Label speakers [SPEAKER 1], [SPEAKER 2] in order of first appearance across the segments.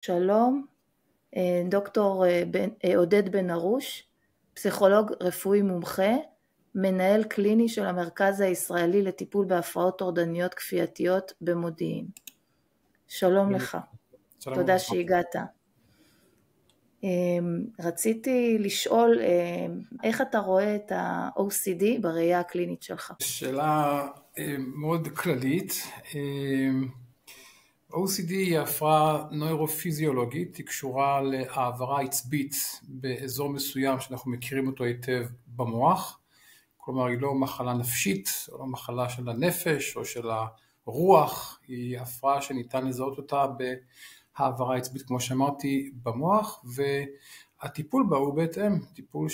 [SPEAKER 1] שלום, דוקטור עודד בן ארוש, פסיכולוג רפואי מומחה, מנהל קליני של המרכז הישראלי לטיפול בהפרעות טורדניות כפייתיות במודיעין. שלום לך, תודה שהגעת. רציתי לשאול איך אתה רואה את ה-OCD בראייה הקלינית שלך?
[SPEAKER 2] שאלה מאוד כללית. OCD היא הפרעה נוירופיזיולוגית, היא קשורה להעברה עצבית באזור מסוים שאנחנו מכירים אותו היטב במוח, כלומר היא לא מחלה נפשית, או לא מחלה של הנפש או של הרוח, היא הפרעה שניתן לזהות אותה בהעברה עצבית כמו שאמרתי במוח, והטיפול בה הוא בהתאם, טיפול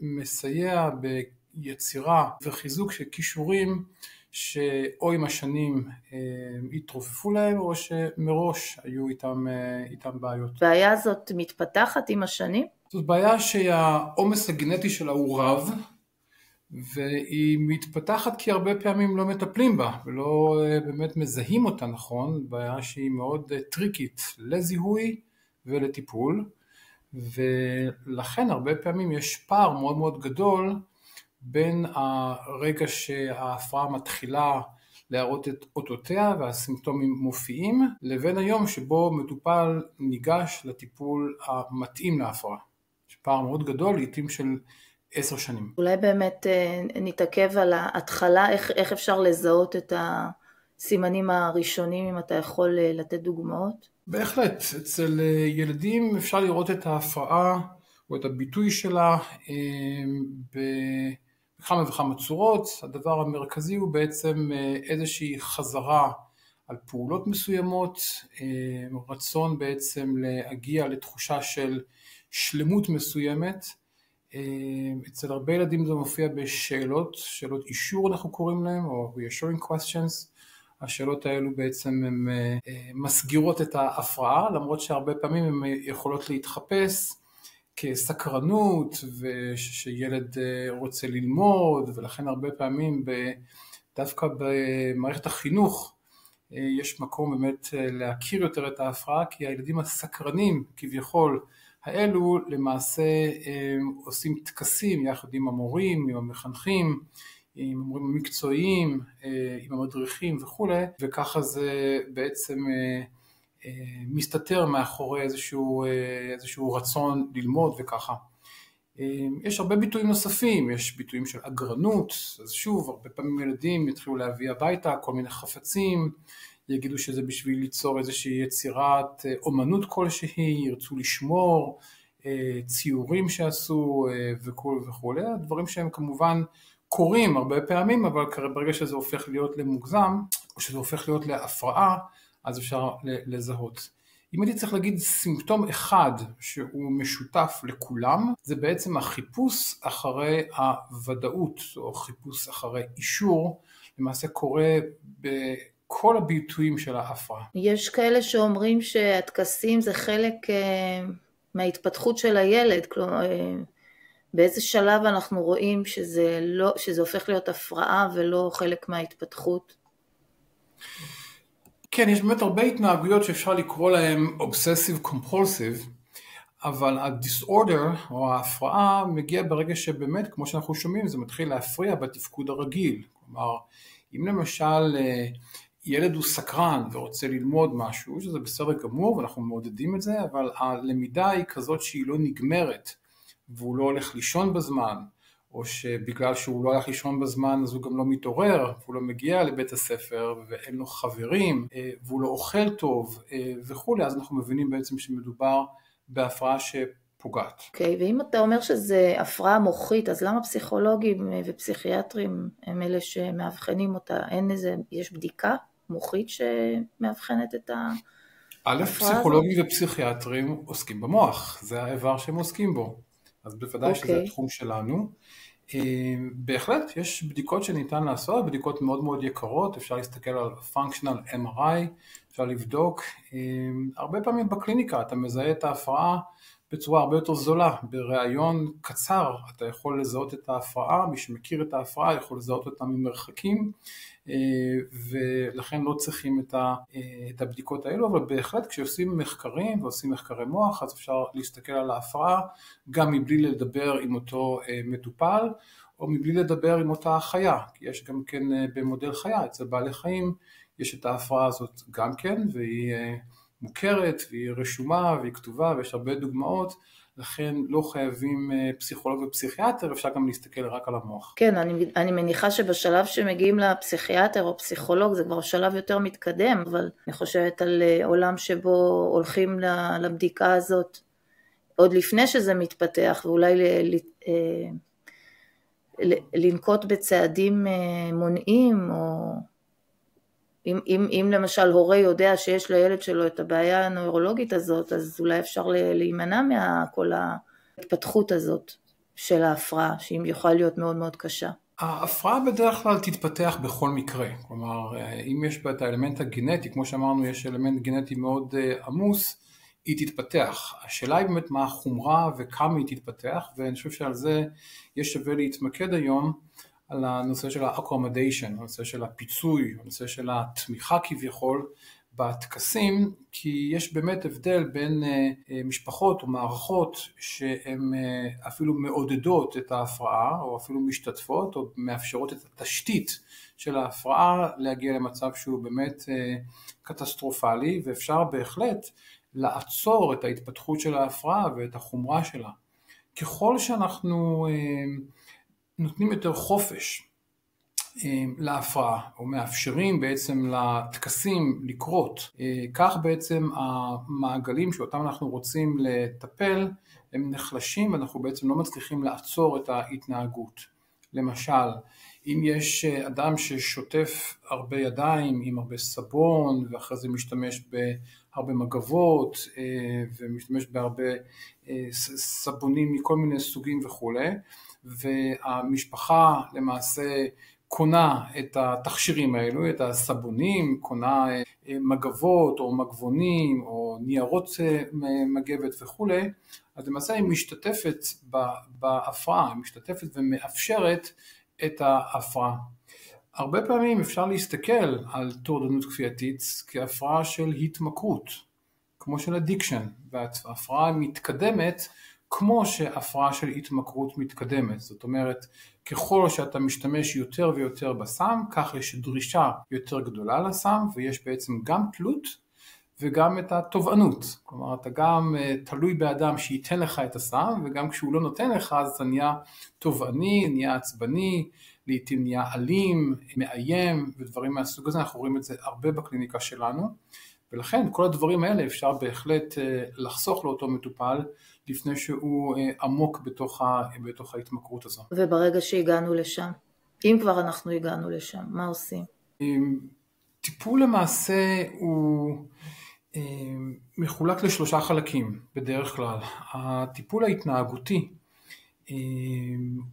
[SPEAKER 2] שמסייע ביצירה וחיזוק של קישורים שאו עם השנים התרופפו להם או שמראש היו איתם בעיות.
[SPEAKER 1] הבעיה הזאת מתפתחת עם השנים?
[SPEAKER 2] זאת בעיה שהעומס הגנטי שלה הוא רב, והיא מתפתחת כי הרבה פעמים לא מטפלים בה ולא באמת מזהים אותה נכון, בעיה שהיא מאוד טריקית לזיהוי ולטיפול, ולכן הרבה פעמים יש פער מאוד מאוד גדול בין הרגע שההפרעה מתחילה להראות את אותותיה והסימפטומים מופיעים, לבין היום שבו מטופל ניגש לטיפול המתאים להפרעה. יש פער מאוד גדול, לעתים של 10 שנים.
[SPEAKER 1] אולי באמת נתעכב על ההתחלה, איך אפשר לזהות את הסימנים הראשונים, אם אתה יכול לתת דוגמאות?
[SPEAKER 2] בהחלט, אצל ילדים אפשר לראות את ההפרעה או את הביטוי שלה בכמה וכמה צורות. הדבר המרכזי הוא בעצם איזושהי חזרה על פעולות מסוימות, רצון בעצם להגיע לתחושה של שלמות מסוימת. אצל הרבה ילדים זה מופיע בשאלות, שאלות אישור אנחנו קוראים להם, או reassuring questions. השאלות האלו בעצם הן מסגירות את ההפרעה, למרות שהרבה פעמים הן יכולות להתחפש כסקרנות, ושילד רוצה ללמוד, ולכן הרבה פעמים דווקא במערכת החינוך יש מקום באמת להכיר יותר את ההפרעה, כי הילדים הסקרנים כביכול האלו למעשה עושים טקסים יחד עם המורים, עם המחנכים, עם המורים המקצועיים, עם המדריכים וכו', וככה זה בעצם מסתתר מאחורי איזשהו רצון ללמוד וככה. יש הרבה ביטויים נוספים, יש ביטויים של אגרנות, אז שוב, הרבה פעמים ילדים יתחילו להביא הביתה כל מיני חפצים, יגידו שזה בשביל ליצור איזושהי יצירת אומנות כלשהי, ירצו לשמור, ציורים שעשו וכו', דברים שהם כמובן קורים הרבה פעמים, אבל ברגע שזה הופך להיות למוגזם, או שזה הופך להיות להפרעה, אז אפשר לזהות. אם הייתי צריך להגיד סימפטום אחד שהוא משותף לכולם, זה בעצם החיפוש אחרי הוודאות, או חיפוש אחרי אישור, למעשה קורה בכל הביטויים של ההפרעה.
[SPEAKER 1] יש כאלה שאומרים שהטקסים זה חלק מההתפתחות של הילד, כלומר, באיזה שלב אנחנו רואים שזה הופך להיות הפרעה ולא חלק מההתפתחות?
[SPEAKER 2] כן, יש באמת הרבה התנהגויות שאפשר לקרוא להן obsessive compulsive, אבל ה-disorder או ההפרעה מגיע ברגע שבאמת, כמו שאנחנו שומעים, זה מתחיל להפריע בתפקוד הרגיל. כלומר, אם למשל ילד הוא סקרן ורוצה ללמוד משהו, שזה בסדר גמור ואנחנו מעודדים את זה, אבל הלמידה היא כזאת שהיא לא נגמרת, והוא לא הולך לישון בזמן, או שבגלל שהוא לא הולך לישון בזמן אז הוא גם לא מתעורר, והוא לא מגיע לבית הספר ואין לו חברים, והוא לא אוכל טוב וכו', אז אנחנו מבינים בעצם שמדובר בהפרעה שפוגעת.
[SPEAKER 1] אוקיי, ואם אתה אומר שזה הפרעה מוחית, אז למה פסיכולוגים ופסיכיאטרים הם אלה שמאבחנים אותה? יש בדיקה מוחית שמאבחנת את ההפרעה הזאת?
[SPEAKER 2] פסיכולוגים ופסיכיאטרים עוסקים במוח, זה האיבר שהם עוסקים בו. אז בוודאי שזה התחום שלנו. בהחלט יש בדיקות שניתן לעשות, בדיקות מאוד מאוד יקרות, אפשר להסתכל על functional MRI, אפשר לבדוק. הרבה פעמים בקליניקה אתה מזהה את ההפרעה בצורה הרבה יותר זולה. בראיון קצר אתה יכול לזהות את ההפרעה, מי שמכיר את ההפרעה יכול לזהות אותה ממרחקים, ולכן לא צריכים את הבדיקות האלו, אבל בהחלט כשעושים מחקרים ועושים מחקרי מוח, אז אפשר להסתכל על ההפרעה גם מבלי לדבר עם אותו מטופל, או מבלי לדבר עם אותה חיה, כי יש גם כן במודל חיה, אצל בעלי חיים יש את ההפרעה הזאת גם כן, והיא מוכרת, והיא רשומה, והיא כתובה, ויש הרבה דוגמאות, לכן לא חייבים פסיכולוג ופסיכיאטר, אפשר גם להסתכל רק על המוח.
[SPEAKER 1] כן, אני מניחה שבשלב שמגיעים לפסיכיאטר או פסיכולוג זה כבר שלב יותר מתקדם, אבל אני חושבת על עולם שבו הולכים לבדיקה הזאת עוד לפני שזה מתפתח, ואולי לנקוט בצעדים מונעים, או אם למשל הורה יודע שיש לילד שלו את הבעיה הנוירולוגית הזאת, אז אולי אפשר להימנע מכל ההתפתחות הזאת של ההפרעה, שהיא יכולה להיות מאוד מאוד קשה.
[SPEAKER 2] ההפרעה בדרך כלל תתפתח בכל מקרה, כלומר אם יש בה את האלמנט הגנטי, כמו שאמרנו יש אלמנט גנטי מאוד עמוס, היא תתפתח. השאלה היא באמת מה החומרה וכמה היא תתפתח, ואני חושב שעל זה יש שווה להתמקד היום, על הנושא של ה-accommodation, הנושא של הפיצוי, הנושא של התמיכה כביכול בתקסים, כי יש באמת הבדל בין משפחות או מערכות שהן אפילו מעודדות את ההפרעה, או אפילו משתתפות, או מאפשרות את התשתית של ההפרעה להגיע למצב שהוא באמת קטסטרופלי, ואפשר בהחלט לעצור את ההתפתחות של ההפרעה ואת החומרה שלה. ככל שאנחנו נותנים יותר חופש להפרעה, או מאפשרים בעצם לתקסים לקרות, כך בעצם המעגלים שאותם אנחנו רוצים לטפל, הם נחלשים ואנחנו בעצם לא מצליחים לעצור את ההתנהגות. למשל, אם יש אדם ששוטף הרבה ידיים עם הרבה סבון, ואחרי זה משתמש בהרבה מגבות, ומשתמש בהרבה סבונים מכל מיני סוגים וכו', והמשפחה למעשה קונה את התכשירים האלו, את הסבונים, קונה מגבות או מגבונים או ניירות מגבת וכו', אז למעשה היא משתתפת בהפרעה, היא משתתפת ומאפשרת את ההפרעה. הרבה פעמים אפשר להסתכל על טורדנות כפייתית כהפרעה של התמכרות, כמו של אדיקשן, וההפרעה מתקדמת כמו שהפרעה של התמכרות מתקדמת. זאת אומרת, ככל שאתה משתמש יותר ויותר בסם, כך יש דרישה יותר גדולה לסם, ויש בעצם גם תלות וגם את התובענות. כלומר, אתה גם תלוי באדם שייתן לך את הסם, וגם כשהוא לא נותן לך, אז אתה נהיה תובעני, נהיה עצבני, לעתים נהיה אלים, מאיים, ודברים מהסוג הזה. אנחנו רואים את זה הרבה בקליניקה שלנו, ולכן כל הדברים האלה אפשר בהחלט לחסוך לאותו מטופל, לפני שהוא עמוק בתוך ההתמכרות הזו.
[SPEAKER 1] וברגע שהגענו לשם, אם כבר אנחנו הגענו לשם, מה עושים?
[SPEAKER 2] טיפול למעשה הוא מחולק לשלושה חלקים בדרך כלל. הטיפול ההתנהגותי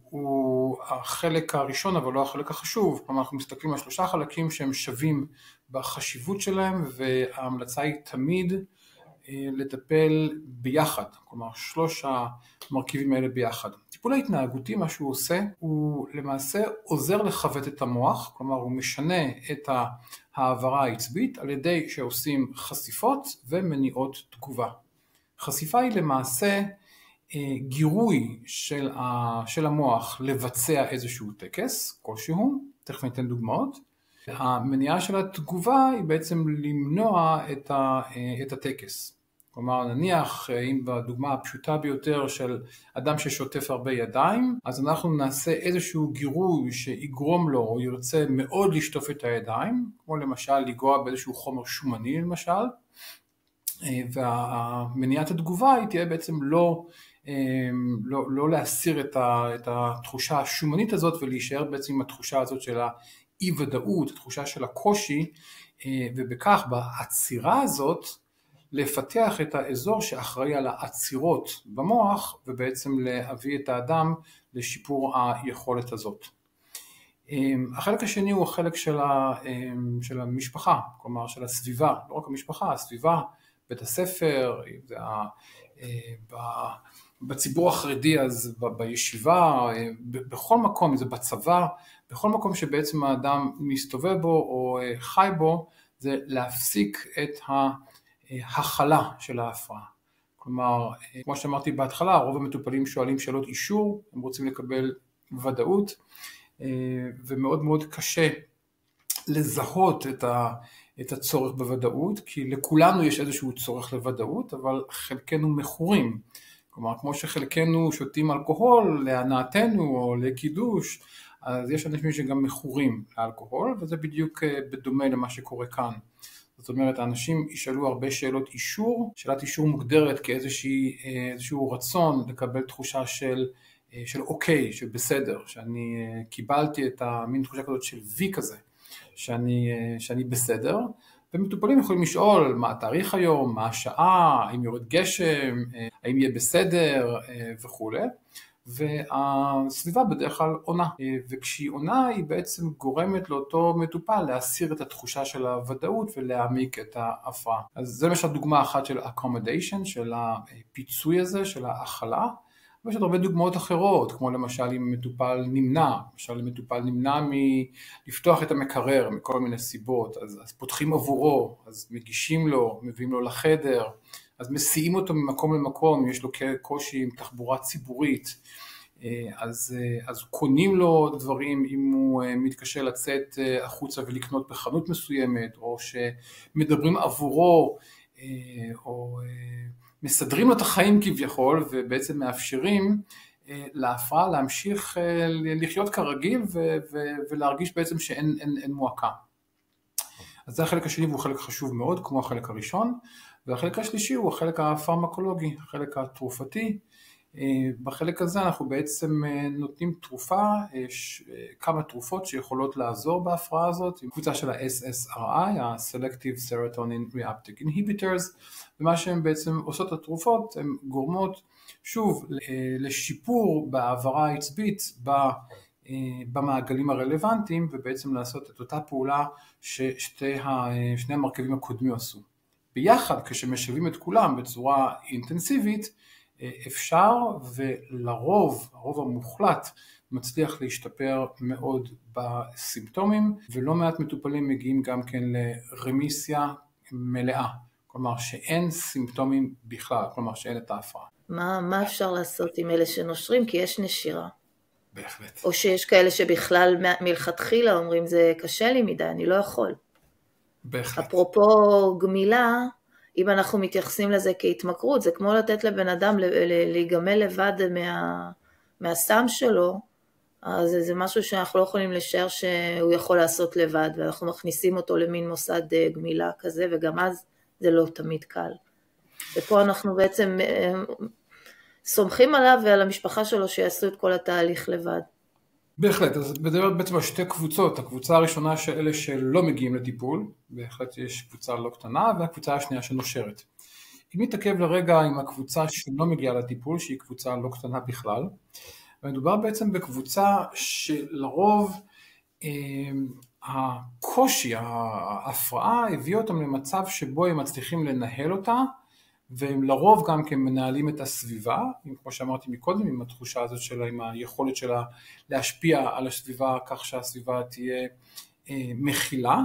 [SPEAKER 2] הוא החלק הראשון, אבל לא החלק החשוב. כלומר, אנחנו מסתכלים על שלושה חלקים שהם שווים בחשיבות שלהם, וההמלצה היא תמיד לטפל ביחד, כלומר שלוש המרכיבים האלה ביחד. טיפול ההתנהגותי, מה שהוא עושה, הוא למעשה עוזר לחוות את המוח, כלומר הוא משנה את העברה העצבית על ידי שעושים חשיפות ומניעות תגובה. חשיפה היא למעשה גירוי של המוח לבצע איזשהו טקס, כלשהו, תכף ניתן דוגמאות. המניעה של התגובה היא בעצם למנוע את הטקס. כלומר, נניח, אם בדוגמה הפשוטה ביותר של אדם ששוטף הרבה ידיים, אז אנחנו נעשה איזשהו גירוי שיגרום לו, או ירצה מאוד לשטוף את הידיים, כמו למשל לגוע באיזשהו חומר שומני למשל, והמניעת התגובה היא תהיה בעצם לא להסיר את התחושה השומנית הזאת, ולהישאר בעצם עם התחושה הזאת של אי ודאות, התחושה של הקושי, ובכך בעצירה הזאת לפתח את האזור שאחראי על העצירות במוח, ובעצם להביא את האדם לשיפור היכולת הזאת. החלק השני הוא החלק של המשפחה, כלומר של הסביבה, לא רק המשפחה, הסביבה בבית הספר, אם זה בציבור החרדי, אז בישיבה, בכל מקום, אם זה בצבא, בכל מקום שבעצם האדם מסתובב בו או חי בו, זה להפסיק את ההכלה של ההפרעה. כלומר, כמו שאמרתי בהתחלה, רוב המטופלים שואלים שאלות אישור, הם רוצים לקבל ודאות, ומאוד מאוד קשה לזהות את הצורך בוודאות, כי לכולנו יש איזשהו צורך לוודאות, אבל חלקנו מכורים. כלומר, כמו שחלקנו שותים אלכוהול להנאתנו או לקידוש, אז יש אנשים שגם מכורים לאלכוהול, וזה בדיוק בדומה למה שקורה כאן. זאת אומרת, האנשים ישאלו הרבה שאלות אישור, שאלת אישור מוגדרת כאיזשהו רצון לקבל תחושה של אוקיי, של בסדר, שאני קיבלתי את המין תחושה כזאת של וי כזה, שאני בסדר, ומטופלים יכולים לשאול מה התאריך היום, מה השעה, האם יורד גשם, האם יהיה בסדר וכו'. והסביבה בדרך כלל עונה, וכשהיא עונה היא בעצם גורמת לאותו מטופל להסיר את התחושה של הוודאות ולהעמיק את ההפרעה. אז זה למשל דוגמה אחת של accommodation, של הפיצוי הזה, של ההכלה, ויש עוד הרבה דוגמאות אחרות, כמו למשל אם מטופל נמנע, למשל אם מטופל נמנע מלפתוח את המקרר מכל מיני סיבות, אז פותחים עבורו, אז מגישים לו, מביאים לו לחדר, אז מסיעים אותו ממקום למקום, יש לו קושי עם תחבורה ציבורית, אז קונים לו דברים אם הוא מתקשה לצאת החוצה ולקנות בחנות מסוימת, או שמדברים עבורו, או מסדרים לו את החיים כביכול, ובעצם מאפשרים להפרעה להמשיך לחיות כרגיל, ולהרגיש בעצם שאין מועקה. אז זה החלק השני, והוא חלק חשוב מאוד, כמו החלק הראשון, והחלק השלישי הוא החלק הפרמקולוגי, החלק התרופתי. בחלק הזה אנחנו בעצם נותנים תרופה, כמה תרופות שיכולות לעזור בהפרעה הזאת, עם קבוצה של ה-SSRI, ה-Selective Serotonin Reuptake Inhibitors, ומה שהן בעצם עושות התרופות, הן גורמות שוב לשיפור בהעברה העצבית במעגלים הרלוונטיים, ובעצם לעשות את אותה פעולה ששני המרכיבים הקודמים עשו. ביחד, כשמשלבים את כולם בצורה אינטנסיבית, אפשר ולרוב, הרוב המוחלט, מצליח להשתפר מאוד בסימפטומים, ולא מעט מטופלים מגיעים גם כן לרמיסיה מלאה, כלומר שאין סימפטומים בכלל, כלומר שאין את ההפרעה.
[SPEAKER 1] מה אפשר לעשות עם אלה שנושרים? כי יש נשירה.
[SPEAKER 2] בהחלט.
[SPEAKER 1] או שיש כאלה שבכלל מלכתחילה אומרים זה קשה לי מדי, אני לא יכול.
[SPEAKER 2] בהחלט.
[SPEAKER 1] אפרופו גמילה, אם אנחנו מתייחסים לזה כהתמכרות, זה כמו לתת לבן אדם להיגמל לבד מהסם שלו, אז זה משהו שאנחנו לא יכולים לשער שהוא יכול לעשות לבד, ואנחנו מכניסים אותו למין מוסד גמילה כזה, וגם אז זה לא תמיד קל. ופה אנחנו בעצם סומכים עליו ועל המשפחה שלו שיעשו את כל התהליך לבד.
[SPEAKER 2] בהחלט, אז בדרך בעצם על שתי קבוצות, הקבוצה הראשונה של אלה שלא מגיעים לטיפול, בהחלט יש קבוצה לא קטנה, והקבוצה השנייה שנושרת. אם נתעכב לרגע עם הקבוצה שלא מגיעה לטיפול, שהיא קבוצה לא קטנה בכלל, ומדובר בעצם בקבוצה שלרוב הקושי, ההפרעה הביא אותם למצב שבו הם מצליחים לנהל אותה, והם לרוב גם כן מנהלים את הסביבה, כמו שאמרתי מקודם, עם התחושה הזאת שלה, עם היכולת שלה להשפיע על הסביבה כך שהסביבה תהיה מכילה,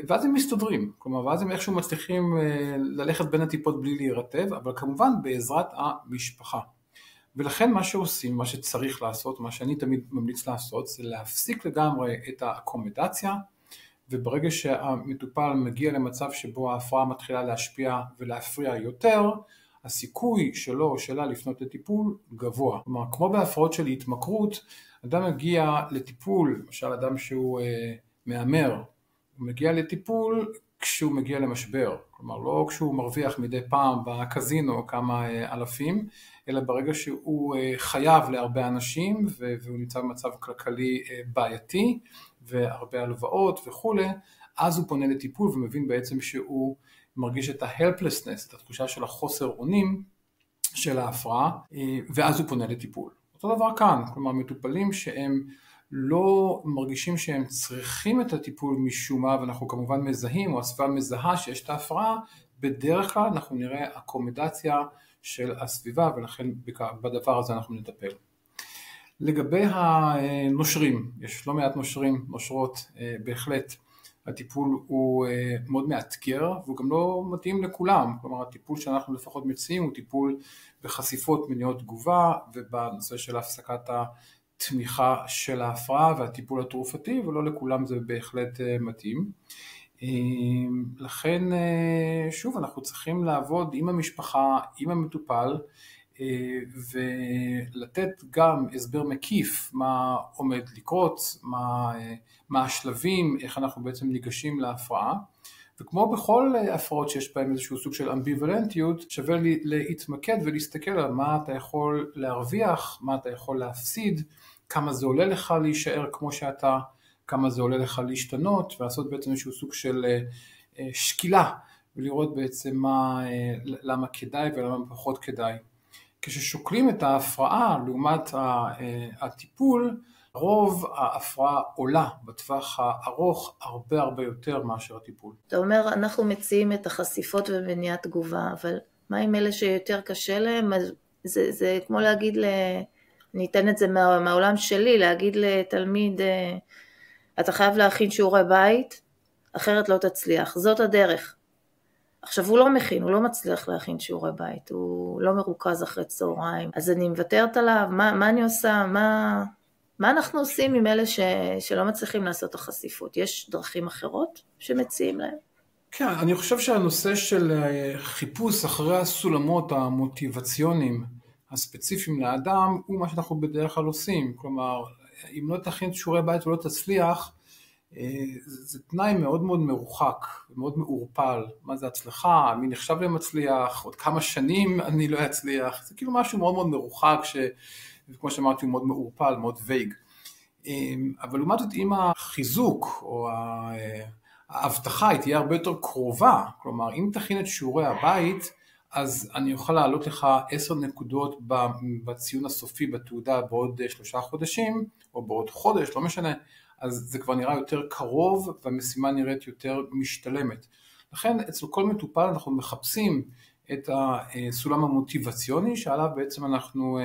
[SPEAKER 2] ואז הם מסתדרים, כלומר, ואז הם איכשהו מצליחים ללכת בין הטיפות בלי להירטב, אבל כמובן בעזרת המשפחה. ולכן מה שעושים, מה שצריך לעשות, מה שאני תמיד ממליץ לעשות, זה להפסיק לגמרי את האקומדציה, וברגע שהמטופל מגיע למצב שבו ההפרעה מתחילה להשפיע ולהפריע יותר, הסיכוי שלו או שלה לפנות לטיפול גבוה. כלומר, כמו בהפרעות של התמכרות, אדם מגיע לטיפול, למשל אדם שהוא מאמר, הוא מגיע לטיפול כשהוא מגיע למשבר, כלומר לא כשהוא מרוויח מדי פעם בקזינו כמה אלפים, אלא ברגע שהוא חייב להרבה אנשים והוא נמצא במצב כלכלי בעייתי, והרבה הלוואות וכו', אז הוא פונה לטיפול ומבין בעצם שהוא מרגיש את ה-helplessness, את התחושה של החוסר אונים של ההפרעה, ואז הוא פונה לטיפול. אותו דבר כאן, כלומר מטופלים שהם לא מרגישים שהם צריכים את הטיפול משום מה, ואנחנו כמובן מזהים, או הסביבה מזהה שיש את ההפרעה, בדרך כלל אנחנו נראה אקומודציה של הסביבה, ולכן בדבר הזה אנחנו נטפל. לגבי הנושרים, יש לא מעט נושרים, נושרות, בהחלט הטיפול הוא מאוד מאתגר, והוא גם לא מתאים לכולם. כלומר, הטיפול שאנחנו לפחות מציעים הוא טיפול בחשיפות מניעות תגובה, ובנושא של הפסקת התמיכה של ההפרעה והטיפול התרופתי, ולא לכולם זה בהחלט מתאים. לכן, שוב, אנחנו צריכים לעבוד עם המשפחה, עם המטופל, ולתת גם הסבר מקיף מה עומד לקרות, מה השלבים, איך אנחנו בעצם ניגשים להפרעה. וכמו בכל הפרעות שיש בהן איזשהו סוג של אמביוולנטיות, שווה להתמקד ולהסתכל על מה אתה יכול להרוויח, מה אתה יכול להפסיד, כמה זה עולה לך להישאר כמו שאתה, כמה זה עולה לך להשתנות, ולעשות בעצם איזשהו סוג של שקילה, ולראות בעצם למה כדאי ולמה פחות כדאי. כששוקלים את ההפרעה לעומת הטיפול, רוב ההפרעה עולה בטווח הארוך הרבה יותר מאשר הטיפול.
[SPEAKER 1] אתה אומר, אנחנו מציעים את החשיפות ומניעת תגובה, אבל מה עם אלה שיותר קשה להם? זה כמו להגיד, אני אתן את זה מהעולם שלי, להגיד לתלמיד, אתה חייב להכין שיעורי בית, אחרת לא תצליח, זאת הדרך. עכשיו הוא לא מכין, הוא לא מצליח להכין שיעורי בית, הוא לא מרוכז אחרי צהריים, אז אני מוותרת עליו, מה אני עושה, מה אנחנו עושים עם אלה שלא מצליחים לעשות את החשיפות? יש דרכים אחרות שמציעים להם?
[SPEAKER 2] כן, אני חושב שהנושא של חיפוש אחרי הסולמות המוטיבציוניים הספציפיים לאדם, הוא מה שאנחנו בדרך כלל עושים. כלומר, אם לא תכין שיעורי בית ולא תצליח, זה תנאי מאוד מרוחק, מאוד מעורפל. מה זה הצלחה? מי נחשב למצליח? עוד כמה שנים אני לא אצליח? זה כאילו משהו מאוד מרוחק, וכמו שאמרתי הוא מאוד מעורפל, מאוד וייג. אבל לעומת זאת, אם החיזוק או ההבטחה היא תהיה הרבה יותר קרובה, כלומר אם תכין את שיעורי הבית, אז אני אוכל להעלות לך 10 נקודות בציון הסופי בתעודה בעוד 3 חודשים, או בעוד חודש, לא משנה, אז זה כבר נראה יותר קרוב, והמשימה נראית יותר משתלמת. לכן אצל כל מטופל אנחנו מחפשים את הסולם המוטיבציוני, שעליו בעצם אנחנו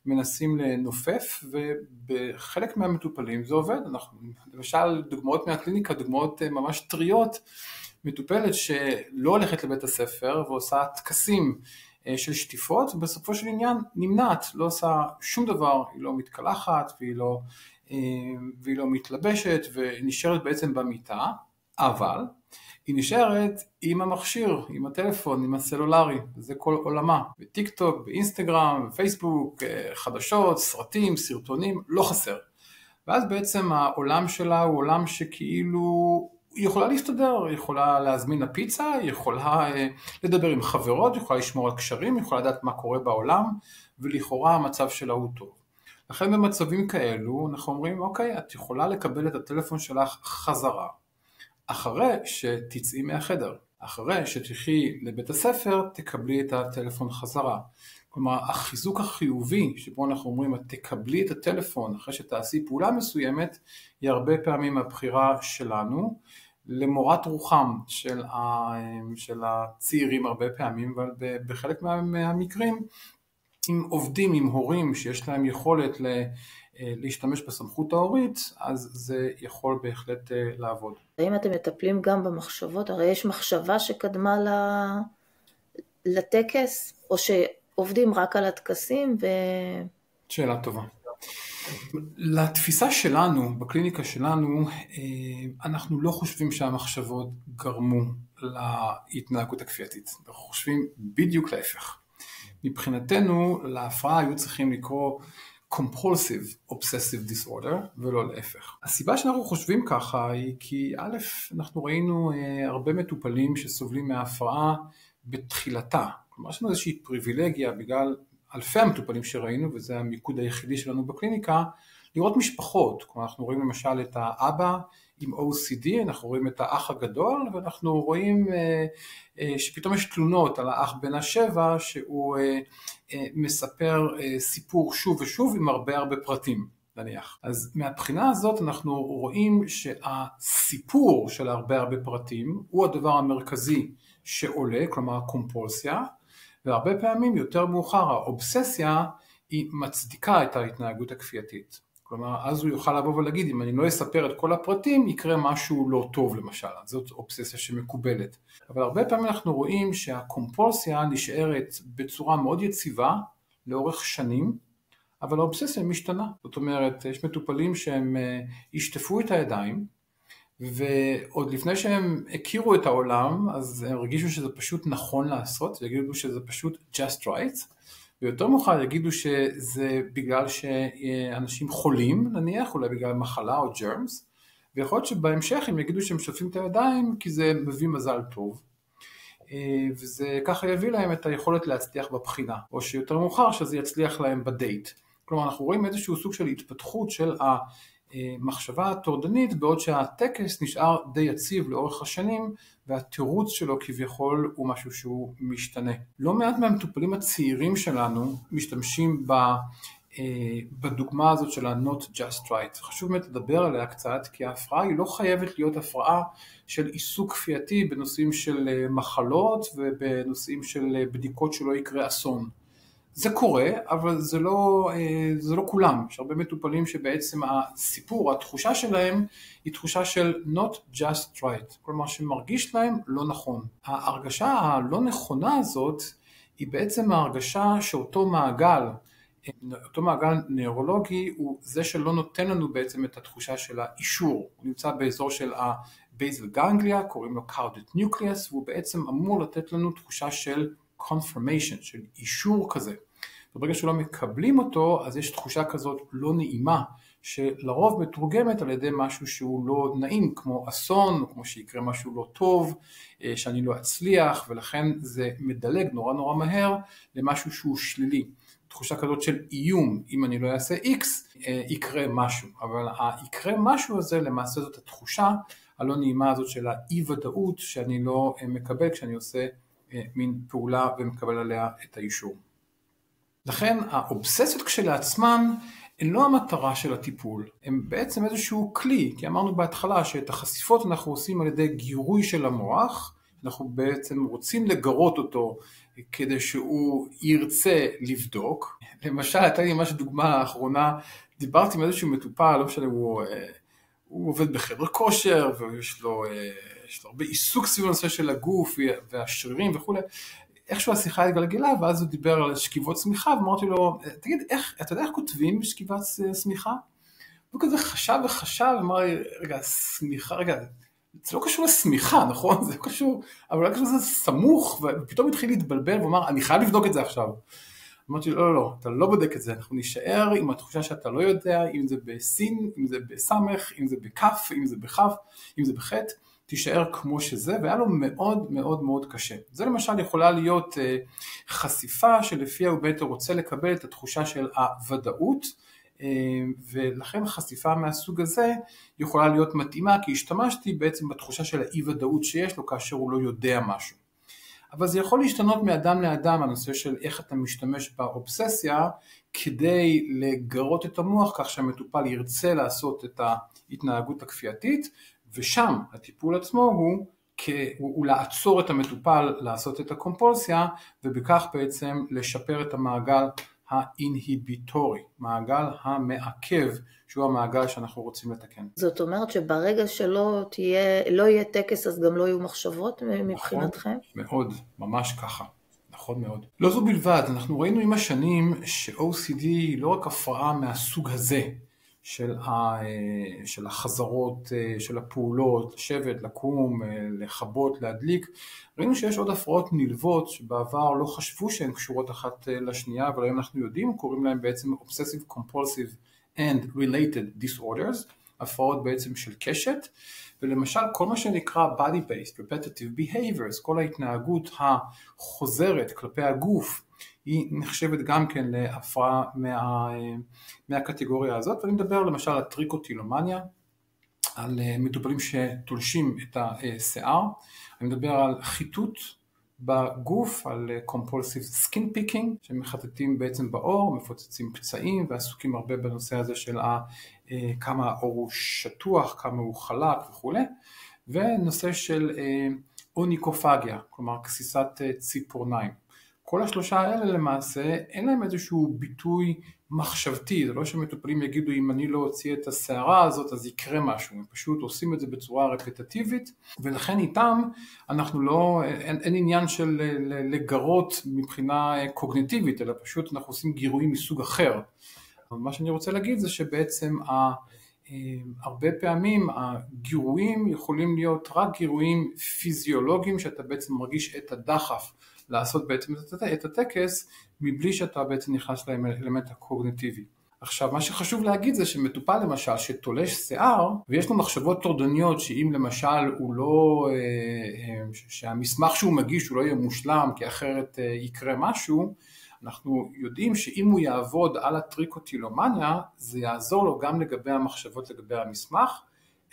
[SPEAKER 2] מנסים לנופף, ובחלק מהמטופלים זה עובד. למשל, דוגמאות מהקליניקה, דוגמאות ממש טריות, מטופלת שלא הולכת לבית הספר ועושה טקסים של שטיפות, בסופו של עניין נמנעת, לא עושה שום דבר, היא לא מתקלחת והיא לא מתלבשת ונשארת בעצם במיטה, אבל היא נשארת עם המכשיר, עם הטלפון, עם הסלולרי, זה כל עולמה, בטיק טוק, באינסטגרם, בפייסבוק, חדשות, סרטים, סרטונים, לא חסר. ואז בעצם העולם שלה הוא עולם שכאילו היא יכולה להסתדר, היא יכולה להזמין לפיצה, היא יכולה לדבר עם חברות, היא יכולה לשמור על קשרים, היא יכולה לדעת מה קורה בעולם, ולכאורה המצב שלה הוא טוב. לכן במצבים כאלו אנחנו אומרים, אוקיי, את יכולה לקבל את הטלפון שלך חזרה, אחרי שתצאי מהחדר, אחרי שתלכי לבית הספר, תקבלי את הטלפון חזרה. כלומר, החיזוק החיובי שבו אנחנו אומרים, את תקבלי את הטלפון אחרי שתעשי פעולה מסוימת, היא הרבה פעמים הבחירה שלנו, למורת רוחם של הצעירים הרבה פעמים, אבל בחלק מהמקרים, אם עובדים עם הורים שיש להם יכולת להשתמש בסמכות ההורית, אז זה יכול בהחלט לעבוד.
[SPEAKER 1] האם אתם מטפלים גם במחשבות? הרי יש מחשבה שקדמה לטקס, או שעובדים רק על הטקסים?
[SPEAKER 2] שאלה טובה. לתפיסה שלנו, בקליניקה שלנו, אנחנו לא חושבים שהמחשבות גרמו להתנהגות הכפייתית. אנחנו חושבים בדיוק להפך. מבחינתנו, להפרעה היו צריכים לקרוא compulsive obsessive disorder, ולא להפך. הסיבה שאנחנו חושבים ככה היא כי א', אנחנו ראינו הרבה מטופלים שסובלים מההפרעה בתחילתה. כלומר, יש לנו איזושהי פריבילגיה בגלל אלפי המטופלים שראינו, וזה המיקוד היחידי שלנו בקליניקה, לראות משפחות. כלומר, אנחנו רואים למשל את האבא עם OCD, אנחנו רואים את האח הגדול, ואנחנו רואים שפתאום יש תלונות על האח בן השבע, שהוא מספר סיפור שוב ושוב עם הרבה פרטים, נניח. אז מהבחינה הזאת אנחנו רואים שהסיפור של הרבה פרטים, הוא הדבר המרכזי שעולה, כלומר הקומפולסיה, והרבה פעמים יותר מאוחר האובססיה היא מצדיקה את ההתנהגות הכפייתית. כלומר, אז הוא יוכל לבוא ולהגיד, אם אני לא אספר את כל הפרטים, יקרה משהו לא טוב למשל. זאת אובססיה שמקובלת. אבל הרבה פעמים אנחנו רואים שהקומפולסיה נשארת בצורה מאוד יציבה, לאורך שנים, אבל האובססיה משתנה. זאת אומרת, יש מטופלים שהם ישטפו את הידיים, ועוד לפני שהם הכירו את העולם, אז הם הרגישו שזה פשוט נכון לעשות, יגידו שזה פשוט just right, ויותר מאוחר יגידו שזה בגלל שאנשים חולים, נניח, אולי בגלל מחלה או germs, ויכול להיות שבהמשך הם יגידו שהם שטפים את הידיים, כי זה מביא מזל טוב. וזה ככה יביא להם את היכולת להצליח בבחינה, או שיותר מאוחר שזה יצליח להם בדייט. כלומר, אנחנו רואים איזשהו סוג של התפתחות של המחשבה הטורדנית, בעוד שהטקס נשאר די יציב לאורך השנים, והתירוץ שלו כביכול הוא משהו שהוא משתנה. לא מעט מהמטופלים הצעירים שלנו משתמשים בדוגמה הזאת של ה-not just right. חשוב באמת לדבר עליה קצת, כי ההפרעה היא לא חייבת להיות הפרעה של עיסוק כפייתי בנושאים של מחלות ובנושאים של בדיקות שלא יקרה אסון. זה קורה, אבל זה לא כולם. יש הרבה מטופלים שבעצם הסיפור, התחושה שלהם היא תחושה של not just right. כלומר שמרגיש להם לא נכון. ההרגשה הלא נכונה הזאת היא בעצם ההרגשה שאותו מעגל נוירולוגי הוא זה שלא נותן לנו בעצם את התחושה של האישור. הוא נמצא באזור של הבייזל גנגליה, קוראים לו caudate nucleus, והוא בעצם אמור לתת לנו תחושה של confirmation, של אישור כזה. וברגע שלא מקבלים אותו, אז יש תחושה כזאת לא נעימה, שלרוב מתורגמת על ידי משהו שהוא לא נעים, כמו אסון, או כמו שיקרה משהו לא טוב, שאני לא אצליח, ולכן זה מדלג נורא מהר למשהו שהוא שלילי. תחושה כזאת של איום, אם אני לא אעשה X, יקרה משהו. אבל היקרה משהו הזה, למעשה זאת התחושה הלא נעימה הזאת של האי-ודאות, שאני לא מקבל כשאני עושה מין פעולה ומקבל עליה את האישור. לכן האובססיות כשלעצמן הן לא המטרה של הטיפול, הן בעצם איזשהו כלי, כי אמרנו בהתחלה שאת החשיפות אנחנו עושים על ידי גירוי של המוח, אנחנו בעצם רוצים לגרות אותו כדי שהוא ירצה לבדוק. למשל, הייתה לי ממש דוגמה האחרונה, דיברתי עם איזשהו מטופל, לא משנה, הוא עובד בחדר כושר, ויש לו הרבה עיסוק סביב הנושא של הגוף והשרירים וכו'. איכשהו השיחה התגלגלה, ואז הוא דיבר על שכיבות סמיכה, ואמרתי לו, תגיד, אתה יודע איך כותבים בשכיבת סמיכה? הוא כזה חשב, אמר לי, רגע, סמיכה, זה לא קשור לסמיכה, נכון? זה לא קשור, אבל לא קשור לזה סמוך, ופתאום התחיל להתבלבל, ואומר, אני חייב לבדוק את זה עכשיו. אמרתי לו, לא, אתה לא בודק את זה, אנחנו נשאר עם התחושה שאתה לא יודע, אם זה בסין, אם זה בסמך, אם זה בכף, אם זה בכף, אם זה בחט, תישאר כמו שזה, והיה לו מאוד קשה. זה למשל יכולה להיות חשיפה שלפיה הוא בעצם רוצה לקבל את התחושה של הוודאות, ולכן חשיפה מהסוג הזה יכולה להיות מתאימה, כי השתמשתי בעצם בתחושה של האי-ודאות שיש לו כאשר הוא לא יודע משהו. אבל זה יכול להשתנות מאדם לאדם, הנושא של איך אתה משתמש באובססיה, כדי לגרות את המוח כך שהמטופל ירצה לעשות את ההתנהגות הכפייתית, ושם הטיפול עצמו הוא לעצור את המטופל לעשות את הקומפולסיה, ובכך בעצם לשפר את המעגל האינהיביטורי, מעגל המעכב, שהוא המעגל שאנחנו רוצים לתקן.
[SPEAKER 1] זאת אומרת שברגע שלא יהיה טקס, אז גם לא יהיו מחשבות מבחינתכם?
[SPEAKER 2] נכון, מאוד, ממש ככה. נכון מאוד. לא זו בלבד, אנחנו ראינו עם השנים ש-OCD לא רק הפרעה מהסוג הזה, של החזרות, של הפעולות, לשבת, לקום, לחבות, להדליק. ראינו שיש עוד הפרעות נלוות שבעבר לא חשבו שהן קשורות אחת לשנייה, אבל היום אנחנו יודעים, קוראים להם בעצם Obsessive Compulsive and Related Disorders, הפרעות בעצם של קשת, ולמשל כל מה שנקרא Body-Based Repetitive Behaviors, כל ההתנהגות החוזרת כלפי הגוף, היא נחשבת גם כן להפרעה מהקטגוריה הזאת, ואני מדבר למשל על טריקוטילומניה, על מטופלים שתולשים את השיער, אני מדבר על חיטוט בגוף, על compulsive skin picking, שמחטטים בעצם בעור, מפוצצים פצעים ועסוקים הרבה בנושא הזה של כמה העור הוא שטוח, כמה הוא חלק וכו', ונושא של אוניקופגיה, כלומר כסיסת ציפורניים. כל השלושה האלה למעשה אין להם איזשהו ביטוי מחשבתי, זה לא שמטופלים יגידו אם אני לא אוציא את השערה הזאת אז יקרה משהו, הם פשוט עושים את זה בצורה רפטטיבית, ולכן איתם אנחנו לא, אין עניין של לגרות מבחינה קוגניטיבית, אלא פשוט אנחנו עושים גירויים מסוג אחר. אבל מה שאני רוצה להגיד זה שבעצם הרבה פעמים הגירויים יכולים להיות רק גירויים פיזיולוגיים, שאתה בעצם מרגיש את הדחף לעשות בעצם את הטקס, מבלי שאתה בעצם נכנס לאלמנט הקוגניטיבי. עכשיו, מה שחשוב להגיד זה שמטופל למשל שתולש שיער, ויש לו מחשבות טורדניות שאם למשל הוא לא, שהמסמך שהוא מגיש הוא לא יהיה מושלם, כי אחרת יקרה משהו, אנחנו יודעים שאם הוא יעבוד על הטריקוטילומניה, זה יעזור לו גם לגבי המחשבות לגבי המסמך,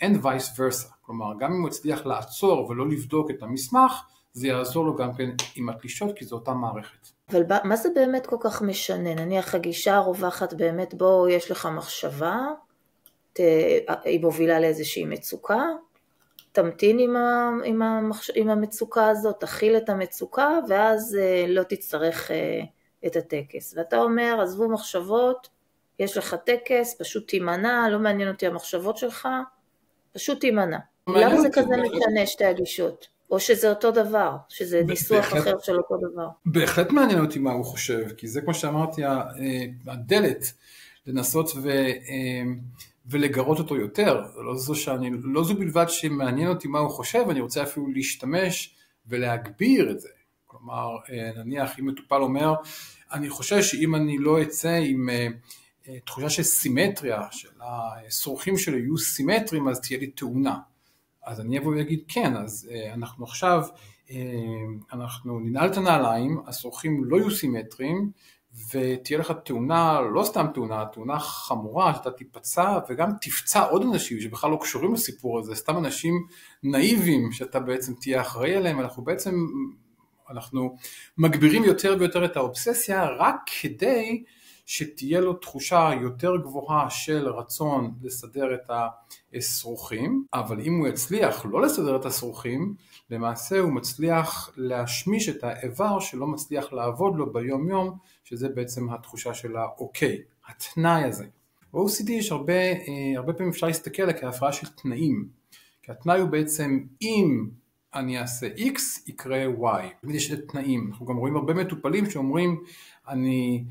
[SPEAKER 2] and vice versa. כלומר, גם אם הוא הצליח לעצור ולא לבדוק את המסמך, זה יעזור לו גם כן עם התלישות, כי זו אותה מערכת.
[SPEAKER 1] אבל מה זה באמת כל כך משנה? נניח הגישה הרווחת באמת, בו יש לך מחשבה, היא מובילה לאיזושהי מצוקה, תמתין עם המצוקה הזאת, תכיל את המצוקה, ואז לא תצטרך את הטקס. ואתה אומר, עזבו מחשבות, יש לך טקס, פשוט תימנע, לא מעניין אותי המחשבות שלך, פשוט תימנע. למה זה כזה משנה שתי הגישות? או שזה אותו דבר, שזה ניסוח אחר של אותו דבר?
[SPEAKER 2] בהחלט מעניין אותי מה הוא חושב, כי זה כמו שאמרתי, הדלת לנסות ולגרות אותו יותר, לא זו בלבד שמעניין אותי מה הוא חושב, אני רוצה אפילו להשתמש ולהגביר את זה. כלומר, נניח אם מטופל אומר, אני חושב שאם אני לא אצא עם תחושה של סימטריה, של הסורכים שלו יהיו סימטריים, אז תהיה לי תאונה. אז אני אבוא ואגיד, כן, אז אנחנו עכשיו, אנחנו ננעל את הנעליים, הסורכים לא יהיו סימטריים, ותהיה לך תאונה, לא סתם תאונה, תאונה חמורה, שאתה תיפצע, וגם תפצע עוד אנשים שבכלל לא קשורים לסיפור הזה, סתם אנשים נאיבים שאתה בעצם תהיה אחראי עליהם, אנחנו מגבירים יותר ויותר את האובססיה, רק כדי שתהיה לו תחושה יותר גבוהה של רצון לסדר את הסרוכים, אבל אם הוא יצליח לא לסדר את הסרוכים, למעשה הוא מצליח להשמיש את האיבר שלא מצליח לעבוד לו ביום יום, שזה בעצם התחושה של האוקיי, התנאי הזה. ב-OCD יש הרבה פעמים אפשר להסתכל עליה כהפרעה של תנאים, כי התנאי הוא בעצם אם אני אעשה X יקרה Y, יש תנאים. אנחנו גם רואים הרבה מטופלים שאומרים אני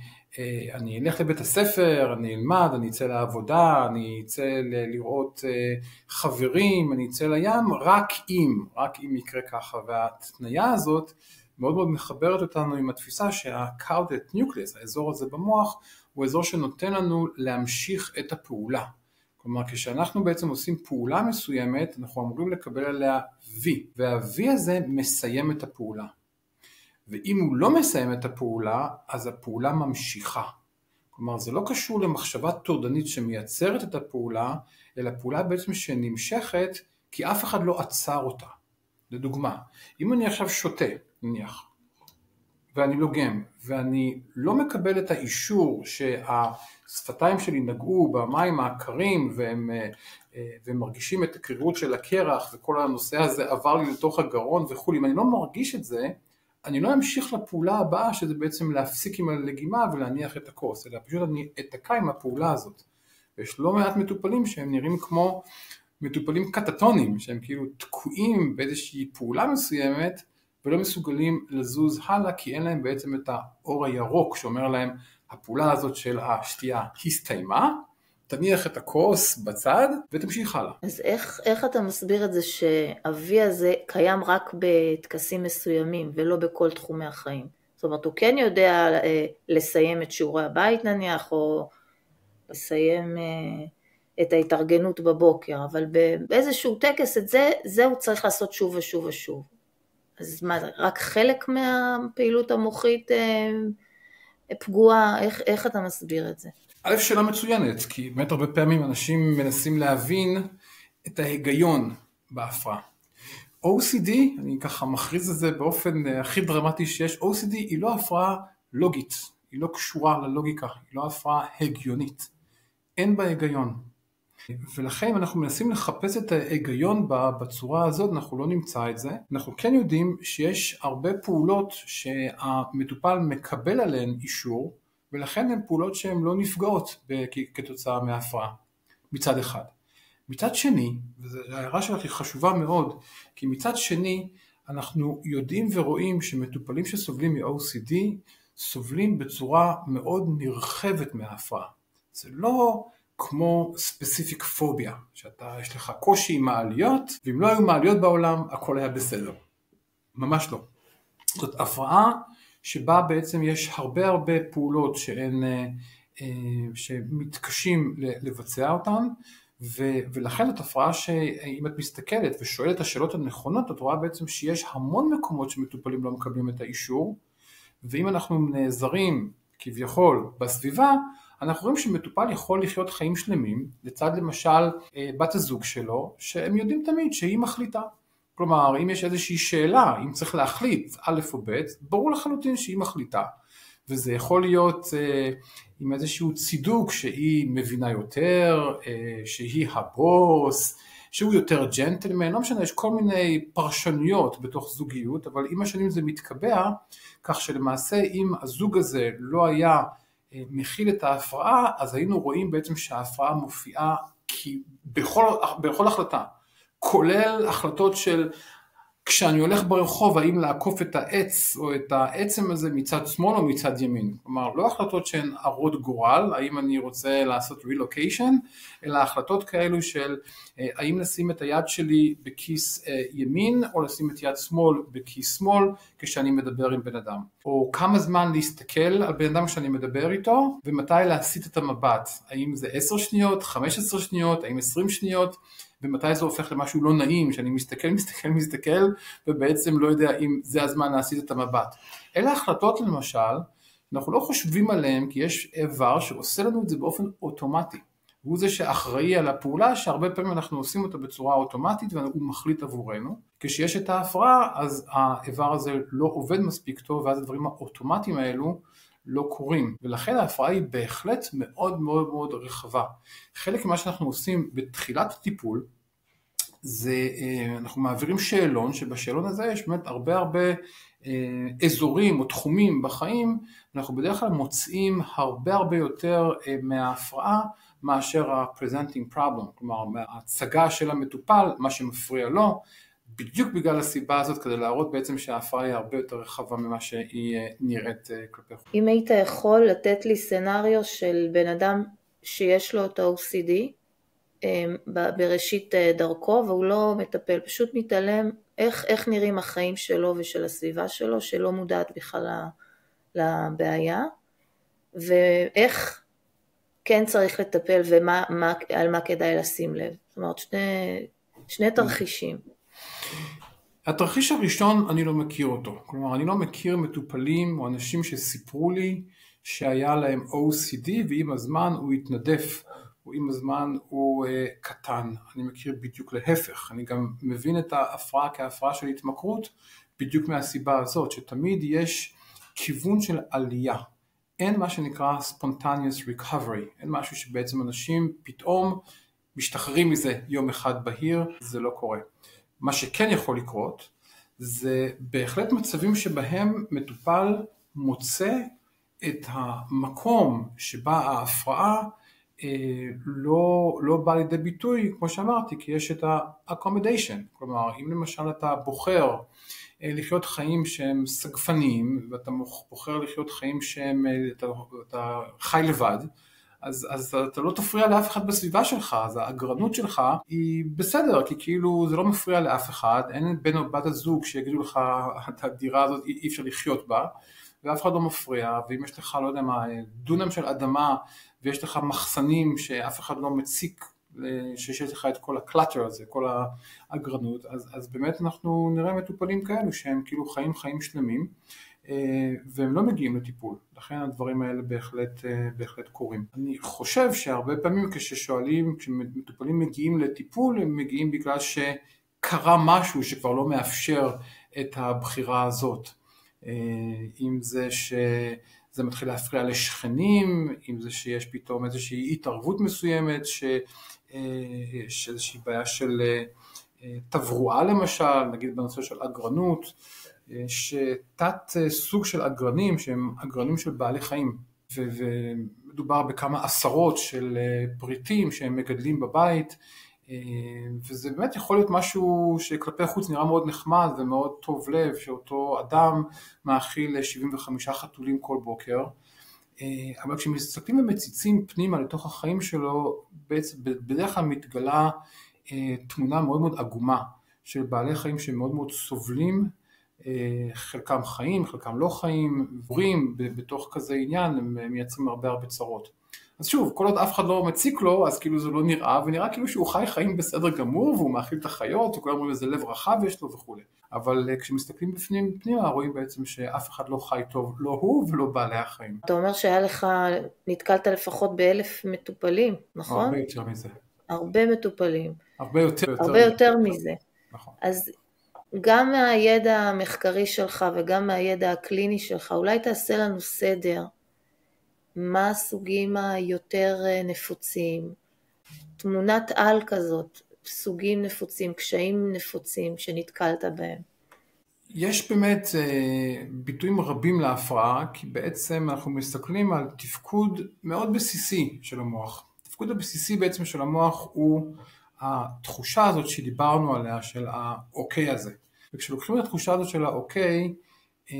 [SPEAKER 2] אלך לבית הספר, אני אלמד, אני אצא לעבודה, אני אצא לראות חברים, אני אצא לים, רק אם יקרה ככה. והתניה הזאת מאוד מאוד מחברת אותנו עם התפיסה שה-caudate nucleus, האזור הזה במוח, הוא אזור שנותן לנו להמשיך את הפעולה. כלומר, כשאנחנו בעצם עושים פעולה מסוימת, אנחנו אמורים לקבל עליה V, וה-V הזה מסיים את הפעולה. ואם הוא לא מסיים את הפעולה, אז הפעולה ממשיכה. כלומר, זה לא קשור למחשבה טורדנית שמייצרת את הפעולה, אלא פעולה בעצם שנמשכת, כי אף אחד לא עצר אותה. לדוגמה, אם אני עכשיו שותה, נניח, ואני לוגם, ואני לא מקבל את האישור שהשפתיים שלי נגעו במים העקרים, והם מרגישים את הקרירות של הקרח, וכל הנושא הזה עבר לי לתוך הגרון וכו'. אם אני לא מרגיש את זה, אני לא אמשיך לפעולה הבאה, שזה בעצם להפסיק עם הלגימה ולהניח את הכוס, אלא פשוט אני אתקע עם הפעולה הזאת. ויש לא מעט מטופלים שהם נראים כמו מטופלים קטטונים, שהם כאילו תקועים באיזושהי פעולה מסוימת, ולא מסוגלים לזוז הלאה, כי אין להם בעצם את האור הירוק, שאומר להם, הפעולה הזאת של השתייה הסתיימה, תניח את הכוס בצד ותמשיך הלאה.
[SPEAKER 1] אז איך אתה מסביר את זה שהאבי הזה קיים רק בטקסים מסוימים ולא בכל תחומי החיים? זאת אומרת, הוא כן יודע לסיים את שיעורי הבית נניח, או לסיים את ההתארגנות בבוקר, אבל באיזשהו טקס את זה הוא צריך לעשות שוב ושוב ושוב. אז מה, רק חלק מהפעילות המוחית פגועה? איך אתה מסביר את זה?
[SPEAKER 2] א', שאלה מצוינת, כי באמת הרבה פעמים אנשים מנסים להבין את ההיגיון בהפרעה. OCD, אני ככה מכריז את זה באופן הכי דרמטי שיש, OCD היא לא הפרעה לוגית, היא לא קשורה ללוגיקה, היא לא הפרעה הגיונית. אין בה היגיון. ולכן אם אנחנו מנסים לחפש את ההיגיון בצורה הזאת, אנחנו לא נמצא את זה. אנחנו כן יודעים שיש הרבה פעולות שהמטופל מקבל עליהן אישור, ולכן הן פעולות שהן לא נפגעות כתוצאה מההפרעה, מצד אחד. מצד שני, וההערה שלך היא חשובה מאוד, כי מצד שני אנחנו יודעים ורואים שמטופלים שסובלים מ-OCD סובלים בצורה מאוד נרחבת מההפרעה. זה לא כמו ספציפיק פוביה, יש לך קושי עם מעליות, ואם לא היו מעליות בעולם, הכל היה בסדר. ממש לא. זאת הפרעה שבה בעצם יש הרבה פעולות שמתקשים לבצע אותן, ולכן זאת הפרעה שאם את מסתכלת ושואלת את השאלות הנכונות, את רואה בעצם שיש המון מקומות שמטופלים לא מקבלים את האישור, ואם אנחנו נעזרים כביכול בסביבה, אנחנו רואים שמטופל יכול לחיות חיים שלמים, לצד למשל בת הזוג שלו, שהם יודעים תמיד שהיא מחליטה. כלומר, אם יש איזושהי שאלה, אם צריך להחליט א' או ב', ברור לחלוטין שהיא מחליטה. וזה יכול להיות עם איזשהו צידוק שהיא מבינה יותר, שהיא הבוס, שהוא יותר ג'נטלמן, לא משנה, יש כל מיני פרשנויות בתוך זוגיות, אבל עם השנים זה מתקבע, כך שלמעשה אם הזוג הזה לא היה מכיל את ההפרעה, אז היינו רואים בעצם שההפרעה מופיעה בכל החלטה, כולל החלטות של כשאני הולך ברחוב, האם לעקוף את העץ או את העצם הזה מצד שמאל או מצד ימין. כלומר, לא החלטות שהן הרות גורל, האם אני רוצה לעשות רילוקיישן, אלא החלטות כאלו של האם לשים את היד שלי בכיס ימין או לשים את יד שמאל בכיס שמאל כשאני מדבר עם בן אדם. או כמה זמן להסתכל על בן אדם כשאני מדבר איתו ומתי להסיט את המבט. האם זה 10 שניות, 15 שניות, האם 20 שניות, ומתי זה הופך למשהו לא נעים, שאני מסתכל, ובעצם לא יודע אם זה הזמן להסיט את המבט. אלה החלטות למשל, אנחנו לא חושבים עליהן, כי יש איבר שעושה לנו את זה באופן אוטומטי. הוא זה שאחראי על הפעולה, שהרבה פעמים אנחנו עושים אותה בצורה אוטומטית, והוא מחליט עבורנו. כשיש את ההפרעה, אז האיבר הזה לא עובד מספיק טוב, ואז הדברים האוטומטיים האלו לא קורים, ולכן ההפרעה היא בהחלט מאוד רחבה. חלק ממה שאנחנו עושים בתחילת הטיפול, זה אנחנו מעבירים שאלון, שבשאלון הזה יש באמת הרבה אזורים או תחומים בחיים, ואנחנו בדרך כלל מוצאים הרבה יותר מההפרעה, מאשר ה-presenting problem, כלומר מההצגה של המטופל, מה שמפריע לו, בדיוק בגלל הסיבה הזאת, כדי להראות בעצם שההפרעה היא הרבה יותר רחבה ממה שהיא נראית כלפי חוץ.
[SPEAKER 1] אם היית יכול לתת לי סנריו של בן אדם שיש לו את ה-OCD בראשית דרכו, והוא לא מטפל, פשוט מתעלם איך נראים החיים שלו ושל הסביבה שלו, שלא מודעת בכלל לבעיה, ואיך כן צריך לטפל ועל מה כדאי לשים לב. זאת אומרת, שני תרחישים.
[SPEAKER 2] התרחיש הראשון אני לא מכיר אותו, כלומר אני לא מכיר מטופלים או אנשים שסיפרו לי שהיה להם OCD ועם הזמן הוא התנדף, או עם הזמן הוא קטן. אני מכיר בדיוק להפך, אני גם מבין את ההפרעה כהפרעה של התמכרות בדיוק מהסיבה הזאת, שתמיד יש כיוון של עלייה, אין מה שנקרא spontaneous recovery, אין משהו שבעצם אנשים פתאום משתחררים מזה יום אחד בהיר, זה לא קורה. מה שכן יכול לקרות, זה בהחלט מצבים שבהם מטופל מוצא את המקום שבה ההפרעה לא בא לידי ביטוי, כמו שאמרתי, כי יש את ה-accommodation, כלומר, אם למשל אתה בוחר לחיות חיים שהם סגפניים, ואתה בוחר לחיות חיים שהם, אתה חי לבד, אז אתה לא תפריע לאף אחד בסביבה שלך, אז האגרנות שלך היא בסדר, כי כאילו זה לא מפריע לאף אחד, אין בן או בת הזוג שיגידו לך את הדירה הזאת אי אפשר לחיות בה, ואף אחד לא מפריע, ואם יש לך, לא יודע מה, דונם של אדמה, ויש לך מחסנים שאף אחד לא מציק, שיש לך את כל הקלאטר הזה, כל האגרנות, אז באמת אנחנו נראה מטופלים כאלו שהם כאילו חיים שלמים, והם לא מגיעים לטיפול, לכן הדברים האלה בהחלט קורים. אני חושב שהרבה פעמים כשמטופלים מגיעים לטיפול, הם מגיעים בגלל שקרה משהו שכבר לא מאפשר את הבחירה הזאת. אם זה זה מתחיל להפריע לשכנים, אם זה שיש פתאום איזושהי התערבות מסוימת, שיש איזושהי בעיה של תברואה למשל, נגיד בנושא של אגרנות, יש תת סוג של אגרנים שהם אגרנים של בעלי חיים, ומדובר בכמה עשרות של פריטים שהם מגדלים בבית, וזה באמת יכול להיות משהו שכלפי חוץ נראה מאוד נחמד ומאוד טוב לב, שאותו אדם מאכיל 75 חתולים כל בוקר, אבל כשמסתכלים ומציצים פנימה לתוך החיים שלו, בדרך כלל מתגלה תמונה מאוד מאוד עגומה של בעלי חיים שמאוד מאוד סובלים, חלקם חיים, חלקם לא חיים, עוברים בתוך כזה עניין, הם מייצרים הרבה צרות. אז שוב, כל עוד אף אחד לא מציק לו, אז כאילו זה לא נראה, ונראה כאילו שהוא חי חיים בסדר גמור, והוא מאכיל את החיות, וכולם אומרים איזה לב רחב יש לו וכו'. אבל כשמסתכלים פנימה, רואים בעצם שאף אחד לא חי טוב, לא הוא ולא בעלי החיים.
[SPEAKER 1] אתה אומר שהיה לך, נתקלת לפחות ב1,000 מטופלים, נכון?
[SPEAKER 2] הרבה יותר מזה.
[SPEAKER 1] הרבה מטופלים.
[SPEAKER 2] הרבה
[SPEAKER 1] יותר מזה.
[SPEAKER 2] נכון.
[SPEAKER 1] אז גם מהידע המחקרי שלך וגם מהידע הקליני שלך, אולי תעשה לנו סדר, מה הסוגים היותר נפוצים, תמונת על כזאת, סוגים נפוצים, קשיים נפוצים שנתקלת בהם.
[SPEAKER 2] יש באמת ביטויים רבים להפרעה, כי בעצם אנחנו מסתכלים על תפקוד מאוד בסיסי של המוח. התפקוד הבסיסי בעצם של המוח הוא התחושה הזאת שדיברנו עליה, של האוקיי הזה. וכשלוקחים את התחושה הזאת של האוקיי,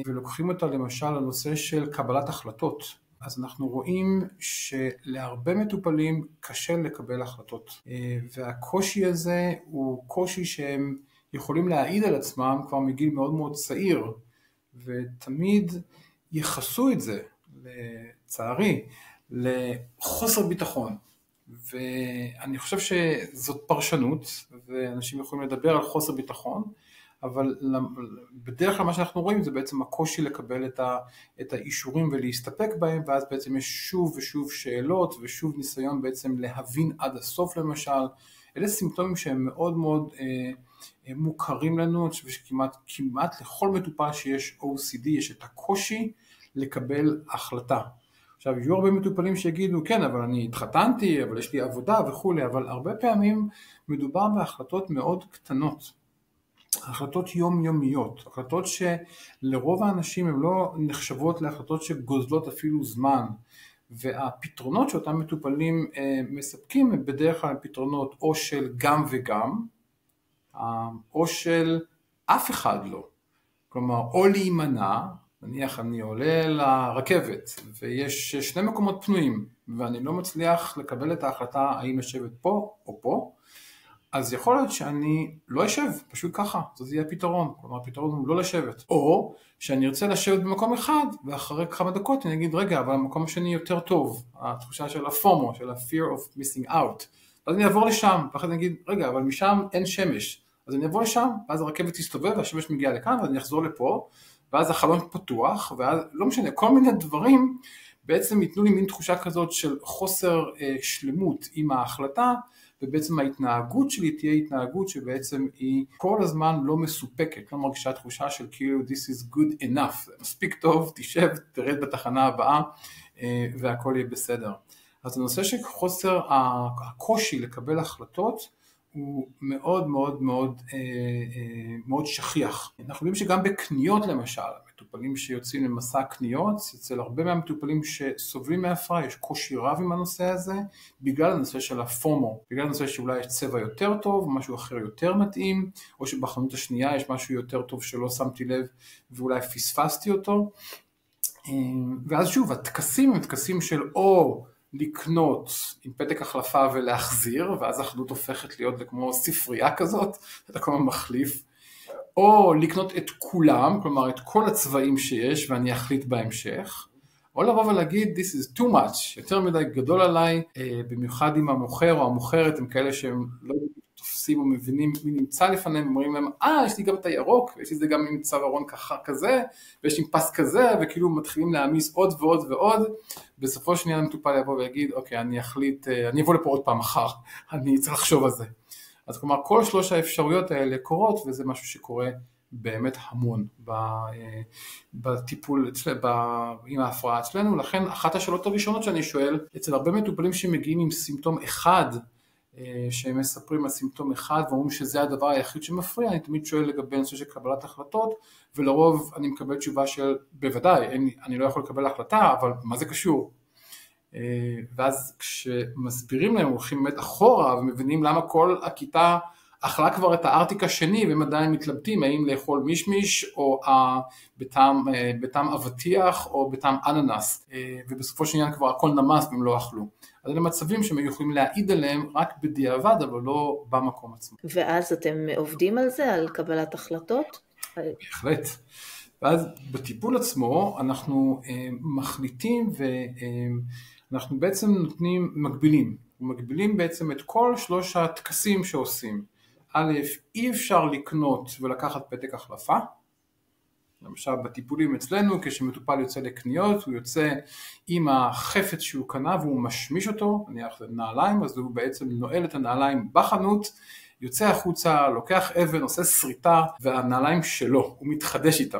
[SPEAKER 2] ולוקחים אותה למשל לנושא של קבלת החלטות, אז אנחנו רואים שלהרבה מטופלים קשה לקבל החלטות. והקושי הזה הוא קושי שהם יכולים להעיד על עצמם כבר מגיל מאוד מאוד צעיר, ותמיד יחסו את זה, לצערי, לחוסר ביטחון. ואני חושב שזאת פרשנות, ואנשים יכולים לדבר על חוסר ביטחון, אבל בדרך כלל מה שאנחנו רואים זה בעצם הקושי לקבל את האישורים ולהסתפק בהם, ואז בעצם יש שוב ושוב שאלות ושוב ניסיון בעצם להבין עד הסוף למשל. אלה סימפטומים שהם מאוד מאוד מוכרים לנו, אני חושב שכמעט לכל מטופל שיש OCD יש את הקושי לקבל החלטה. עכשיו, יהיו הרבה מטופלים שיגידו, כן, אבל אני התחתנתי, אבל יש לי עבודה וכו', אבל הרבה פעמים מדובר בהחלטות מאוד קטנות. החלטות יומיומיות, החלטות שלרוב האנשים הן לא נחשבות להחלטות שגוזלות אפילו זמן, והפתרונות שאותם מטופלים מספקים הם בדרך כלל פתרונות או של גם וגם, או של אף אחד לא. כלומר, או להימנע, נניח אני עולה לרכבת ויש 2 מקומות פנויים, ואני לא מצליח לקבל את ההחלטה האם לשבת פה או פה, אז יכול להיות שאני לא אשב, פשוט ככה, זה יהיה הפתרון. כלומר, הפתרון הוא לא לשבת. או שאני ארצה לשבת במקום אחד, ואחרי כמה דקות אני אגיד, רגע, אבל המקום השני יותר טוב, התחושה של הפומו, של ה-fear of missing out. אז אני אעבור לשם, ואחרי אני אגיד, רגע, אבל משם אין שמש. אז אני אעבור לשם, ואז הרכבת תסתובב, והשמש מגיעה לכאן, ואני אחזור לפה, ואז החלון פתוח, ואז לא משנה, כל מיני דברים בעצם ייתנו לי מין תחושה כזאת של חוסר שלמות עם ההחלטה, ובעצם ההתנהגות שלי תהיה התנהגות שבעצם היא כל הזמן לא מסופקת, לא מרגישה תחושה של כאילו this is good enough, זה מספיק טוב, תשב, תרד בתחנה הבאה והכל יהיה בסדר. אז הנושא של חוסר הקושי לקבל החלטות הוא מאוד מאוד מאוד מאוד שכיח. אנחנו יודעים שגם בקניות למשל, מטופלים שיוצאים למסע קניות, אצל הרבה מהמטופלים שסובלים מהפרעה יש קושי רב עם הנושא הזה, בגלל הנושא של הפומו, בגלל הנושא שאולי יש צבע יותר טוב, משהו אחר יותר מתאים, או שבחנות השנייה יש משהו יותר טוב שלא שמתי לב ואולי פספסתי אותו. ואז שוב, התקסים הם תקסים של או לקנות עם פתק החלפה ולהחזיר, ואז החנות הופכת להיות כמו ספרייה כזאת, אתה כל הזמן מחליף, או לקנות את כולם, כלומר את כל הצבעים שיש ואני אחליט בהמשך, או לבוא ולהגיד this is too much, יותר מדי גדול עליי, במיוחד עם המוכר או המוכרת, הם כאלה שהם לא תופסים או מבינים מי נמצא לפניהם, אומרים להם, יש לי גם את הירוק, יש לי זה גם עם צווארון כזה, ויש לי פס כזה, וכאילו מתחילים להעמיס עוד ועוד ועוד, בסופו של דבר המטופל יבוא ויגיד, אוקיי, אני אחליט, אני אבוא לפה עוד פעם מחר, אני צריך לחשוב על זה. אז כלומר, כל 3 האפשרויות האלה קורות, וזה משהו שקורה באמת המון בטיפול עם ההפרעה אצלנו. לכן אחת השאלות הראשונות שאני שואל, אצל הרבה מטופלים שמגיעים עם סימפטום אחד, שהם מספרים על סימפטום אחד ואומרים שזה הדבר היחיד שמפריע, אני תמיד שואל לגבי נושא של קבלת החלטות, ולרוב אני מקבל תשובה של בוודאי, אני לא יכול לקבל החלטה, אבל מה זה קשור? ואז כשמסבירים להם, הולכים באמת אחורה ומבינים למה כל הכיתה אכלה כבר את הארטיק השני והם עדיין מתלבטים האם לאכול מישמיש או בטעם אבטיח או בטעם אננס, ובסופו של עניין כבר הכל נמס והם לא אכלו. אז אלה מצבים שהם יכולים להעיד עליהם רק בדיעבד, אבל לא במקום עצמו.
[SPEAKER 1] ואז אתם עובדים על זה, על קבלת החלטות?
[SPEAKER 2] בהחלט. ואז בטיפול עצמו אנחנו מחליטים ואנחנו בעצם מגבילים בעצם את כל שלוש הטקסים שעושים. א', אי אפשר לקנות ולקחת פתק החלפה. למשל בטיפולים אצלנו, כשמטופל יוצא לקניות, הוא יוצא עם החפץ שהוא קנה והוא משמיש אותו, נניח נעליים, אז הוא בעצם נועל את הנעליים בחנות, יוצא החוצה, לוקח אבן, עושה שריטה, והנעליים שלו, הוא מתחדש איתם.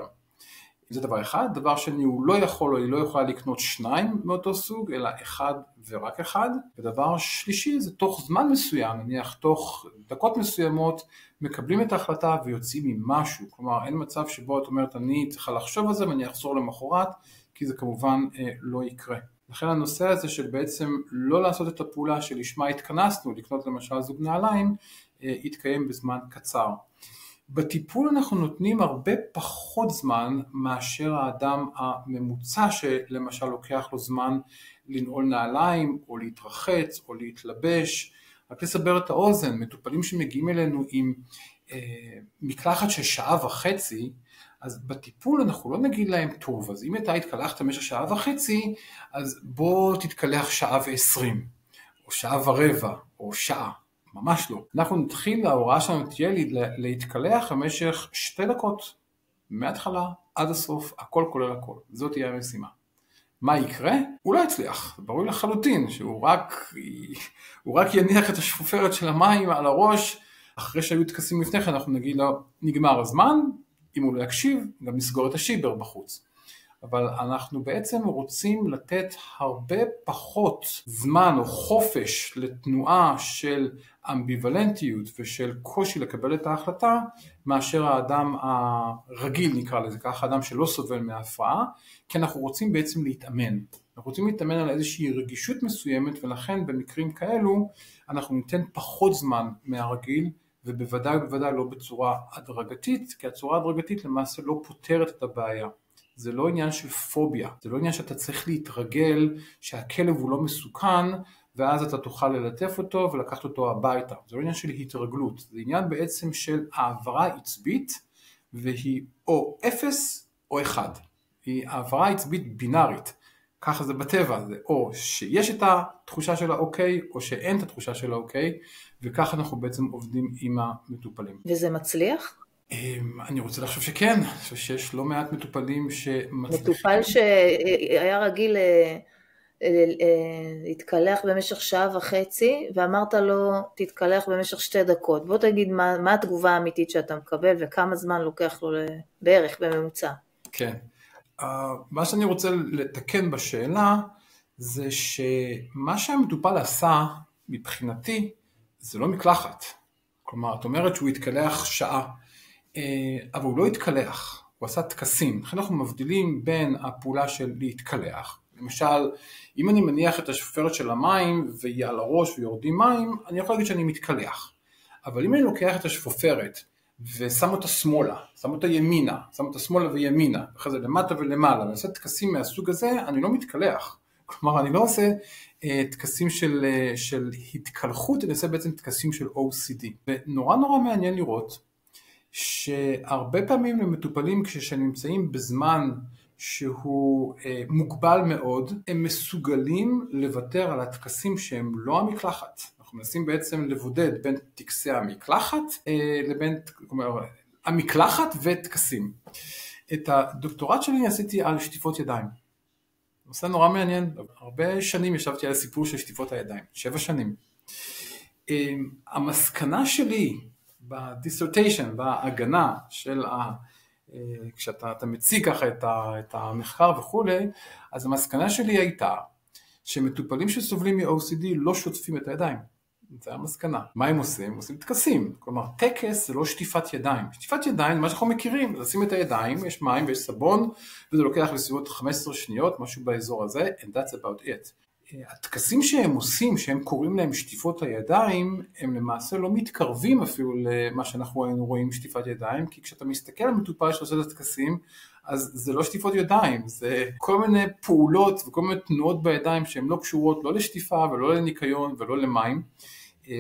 [SPEAKER 2] זה דבר אחד. דבר שני, הוא לא יכול או היא לא יכולה לקנות שניים מאותו סוג, אלא אחד ורק אחד. ודבר שלישי, זה תוך זמן מסוים, נניח תוך דקות מסוימות, מקבלים את ההחלטה ויוצאים עם משהו. כלומר, אין מצב שבו את אומרת, אני צריכה לחשוב על זה ואני אחזור למחרת, כי זה כמובן לא יקרה. לכן הנושא הזה של בעצם לא לעשות את הפעולה שלשמה התכנסנו, לקנות למשל זוג נעליים, יתקיים בזמן קצר. בטיפול אנחנו נותנים הרבה פחות זמן מאשר האדם הממוצע שלמשל לוקח לו זמן לנעול נעליים או להתרחץ או להתלבש. רק לסבר את האוזן, מטופלים שמגיעים אלינו עם מקלחת של שעה וחצי, אז בטיפול אנחנו לא נגיד להם טוב, אז אם אתה התקלחת במשך שעה וחצי, אז בוא תתקלח שעה ו20, או שעה ורבע, או שעה. ממש לא. אנחנו נתחיל, ההוראה שלנו תהיה להתקלח במשך 2 דקות, מההתחלה עד הסוף, הכל כולל הכל. זאת תהיה המשימה. מה יקרה? הוא לא יצליח. זה ברור לחלוטין שהוא רק יניח את השפופרת של המים על הראש, אחרי שהיו טקסים לפני כן אנחנו נגיד לו, נגמר הזמן, אם הוא לא יקשיב, גם נסגור את השיבר בחוץ. אבל אנחנו בעצם רוצים לתת הרבה פחות זמן או חופש לתנועה של אמביוולנטיות ושל קושי לקבל את ההחלטה, מאשר האדם הרגיל נקרא לזה ככה, האדם שלא סובל מההפרעה, כי אנחנו רוצים בעצם להתאמן. אנחנו רוצים להתאמן על איזושהי רגישות מסוימת, ולכן במקרים כאלו אנחנו ניתן פחות זמן מהרגיל, ובוודאי לא בצורה הדרגתית, כי הצורה הדרגתית למעשה לא פותרת את הבעיה. זה לא עניין של פוביה, זה לא עניין שאתה צריך להתרגל שהכלב הוא לא מסוכן, ואז אתה תוכל ללטף אותו ולקחת אותו הביתה. זה לא עניין של התרגלות, זה עניין בעצם של העברה עצבית, והיא או 0 או 1. היא העברה עצבית בינארית, ככה זה בטבע, זה או שיש את התחושה של האוקיי, או שאין את התחושה של האוקיי, וככה אנחנו בעצם עובדים עם המטופלים.
[SPEAKER 1] וזה מצליח?
[SPEAKER 2] אני רוצה לחשוב שכן, אני חושב שיש לא מעט מטופלים שמצליחים.
[SPEAKER 1] מטופל שהיה רגיל להתקלח במשך שעה וחצי, ואמרת לו תתקלח במשך 2 דקות. בוא תגיד מה התגובה האמיתית שאתה מקבל, וכמה זמן לוקח לו בערך בממוצע.
[SPEAKER 2] כן. מה שאני רוצה לתקן בשאלה, זה שמה שהמטופל עשה מבחינתי, זה לא מקלחת. כלומר, את אומרת שהוא התקלח שעה, אבל הוא לא התקלח, הוא עשה טקסים. לכן אנחנו מבדילים בין הפעולה של להתקלח. למשל, אם אני מניח את השפופרת של המים והיא על הראש ויורדים מים, אני יכול להגיד שאני מתקלח. אבל אם אני לוקח את השפופרת ושם אותה שמאלה, שם אותה ימינה, שם אותה שמאלה וימינה, אחרי זה למטה ולמעלה, ואני עושה טקסים מהסוג הזה, אני לא מתקלח. כלומר, אני לא עושה טקסים של התקלחות, אני עושה בעצם טקסים של OCD. ונורא מעניין לראות שהרבה פעמים למטופלים כשנמצאים בזמן שהוא מוגבל מאוד, הם מסוגלים לוותר על הטקסים שהם לא המקלחת. אנחנו מנסים בעצם לבודד בין טקסי המקלחת לבין המקלחת וטקסים. את הדוקטורט שלי עשיתי על שטיפות ידיים. נושא נורא מעניין, הרבה שנים ישבתי על הסיפור של שטיפות הידיים, 7 שנים. המסקנה שלי בדיסרטיישן, בהגנה של כשאתה מציג ככה את המחקר וכולי, אז המסקנה שלי הייתה שמטופלים שסובלים מ-OCD לא שוטפים את הידיים. זה המסקנה. מה הם עושים? עושים טקסים. כלומר, טקס זה לא שטיפת ידיים. שטיפת ידיים, מה שאנחנו מכירים, לשים את הידיים, יש מים ויש סבון, וזה לוקח בסביבות 15 שניות, משהו באזור הזה, and that's about it. הטקסים שהם עושים, שהם קוראים להם שטיפות הידיים, הם למעשה לא מתקרבים אפילו למה שאנחנו היינו רואים שטיפת ידיים, כי כשאתה מסתכל על מטופל שעושה את הטקסים, אז זה לא שטיפות ידיים, זה כל מיני פעולות וכל מיני תנועות בידיים שהן לא קשורות לא לשטיפה ולא לניקיון ולא למים,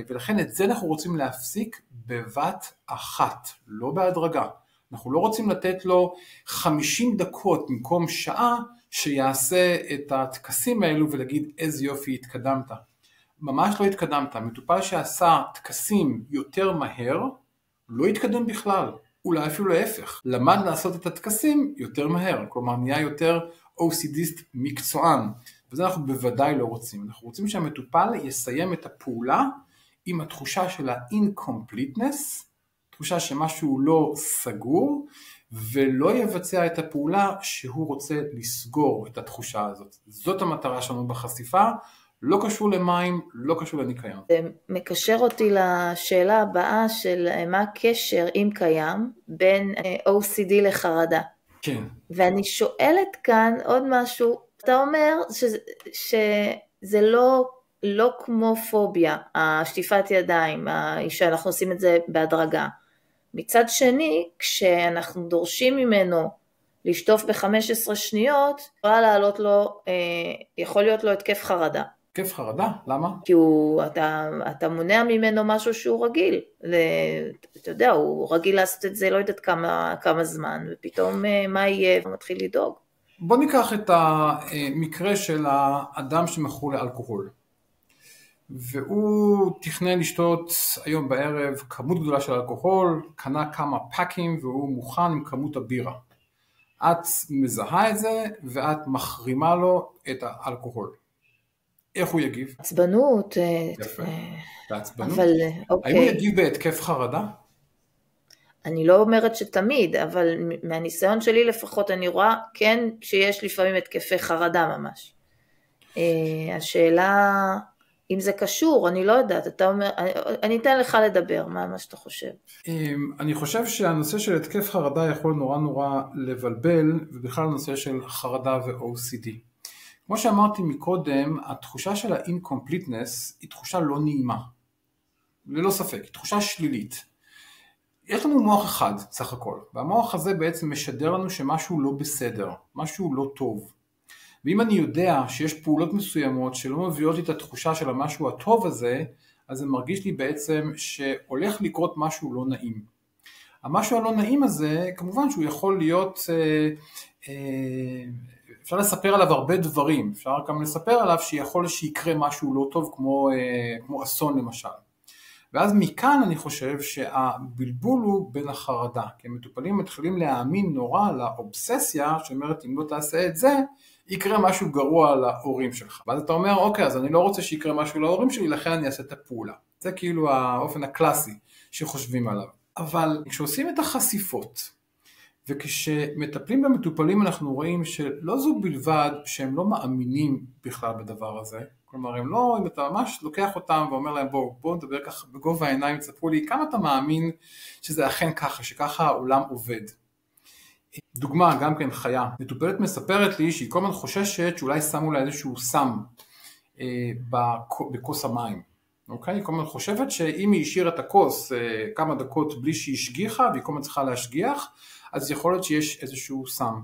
[SPEAKER 2] ולכן את זה אנחנו רוצים להפסיק בבת אחת, לא בהדרגה. אנחנו לא רוצים לתת לו 50 דקות במקום שעה שיעשה את הטקסים האלו ולהגיד איזה יופי התקדמת. ממש לא התקדמת. מטופל שעשה טקסים יותר מהר לא התקדם בכלל, אולי אפילו להפך. למד לעשות את הטקסים יותר מהר, כלומר נהיה יותר OCDיסט מקצוען, וזה אנחנו בוודאי לא רוצים. אנחנו רוצים שהמטופל יסיים את הפעולה עם התחושה של ה-incompleteness, תחושה שמשהו לא סגור, ולא יבצע את הפעולה שהוא רוצה לסגור את התחושה הזאת. זאת המטרה שלנו בחשיפה, לא קשור למים, לא קשור לניקיון.
[SPEAKER 1] זה מקשר אותי לשאלה הבאה של מה הקשר, אם קיים, בין OCD לחרדה.
[SPEAKER 2] כן.
[SPEAKER 1] ואני שואלת כאן עוד משהו, אתה אומר שזה לא כמו פוביה, השטיפת ידיים, שאנחנו עושים את זה בהדרגה. מצד שני, כשאנחנו דורשים ממנו לשטוף ב-15 שניות, יכול להיות לו התקף חרדה.
[SPEAKER 2] התקף חרדה? למה?
[SPEAKER 1] כי אתה מונע ממנו משהו שהוא רגיל. אתה יודע, הוא רגיל לעשות את זה לא יודעת כמה זמן, ופתאום מה יהיה, הוא מתחיל לדאוג.
[SPEAKER 2] בוא ניקח את המקרה של האדם שמכור לאלכוהול. והוא תכנן לשתות היום בערב כמות גדולה של אלכוהול, קנה כמה פאקים והוא מוכן עם כמות הבירה. את מזהה את זה ואת מחרימה לו את האלכוהול. איך הוא יגיב?
[SPEAKER 1] עצבנות.
[SPEAKER 2] יפה, בעצבנות.
[SPEAKER 1] אבל אוקיי.
[SPEAKER 2] האם הוא יגיב בהתקף חרדה?
[SPEAKER 1] אני לא אומרת שתמיד, אבל מהניסיון שלי לפחות אני רואה כן שיש לפעמים התקפי חרדה ממש. השאלה אם זה קשור, אני לא יודעת, אתה אומר, אני אתן לך לדבר, מה שאתה חושב?
[SPEAKER 2] אני חושב שהנושא של התקף חרדה יכול נורא לבלבל, ובכלל הנושא של חרדה ו-OCD. כמו שאמרתי מקודם, התחושה של ה-incompleteness היא תחושה לא נעימה, ללא ספק, היא תחושה שלילית. יש לנו מוח אחד, סך הכל, והמוח הזה בעצם משדר לנו שמשהו לא בסדר, משהו לא טוב. ואם אני יודע שיש פעולות מסוימות שלא מביאות לי את התחושה של המשהו הטוב הזה, אז זה מרגיש לי בעצם שהולך לקרות משהו לא נעים. המשהו הלא נעים הזה, כמובן שהוא יכול להיות, אפשר לספר עליו הרבה דברים, אפשר גם לספר עליו שיכול שיקרה משהו לא טוב כמו אסון למשל. ואז מכאן אני חושב שהבלבול הוא בין החרדה, כי המטופלים מתחילים להאמין נורא לאובססיה, שאומרת אם לא תעשה את זה, יקרה משהו גרוע להורים שלך. ואז אתה אומר, אוקיי, אז אני לא רוצה שיקרה משהו להורים שלי, לכן אני אעשה את הפעולה. זה כאילו האופן הקלאסי שחושבים עליו. אבל כשעושים את החשיפות, וכשמטפלים במטופלים אנחנו רואים שלא זו בלבד שהם לא מאמינים בכלל בדבר הזה, כלומר הם לא, אם אתה ממש לוקח אותם ואומר להם בואו נדבר ככה בגובה העיניים, תספרו לי כמה אתה מאמין שזה אכן ככה, שככה העולם עובד. דוגמה, גם כן חיה, מטופלת מספרת לי שהיא כל הזמן חוששת שאולי שמו לה איזשהו סם בכוס המים. אוקיי? היא כל הזמן חושבת שאם היא השאירה את הכוס כמה דקות בלי שהיא השגיחה, והיא כל הזמן צריכה להשגיח, אז יכול להיות שיש איזשהו סם.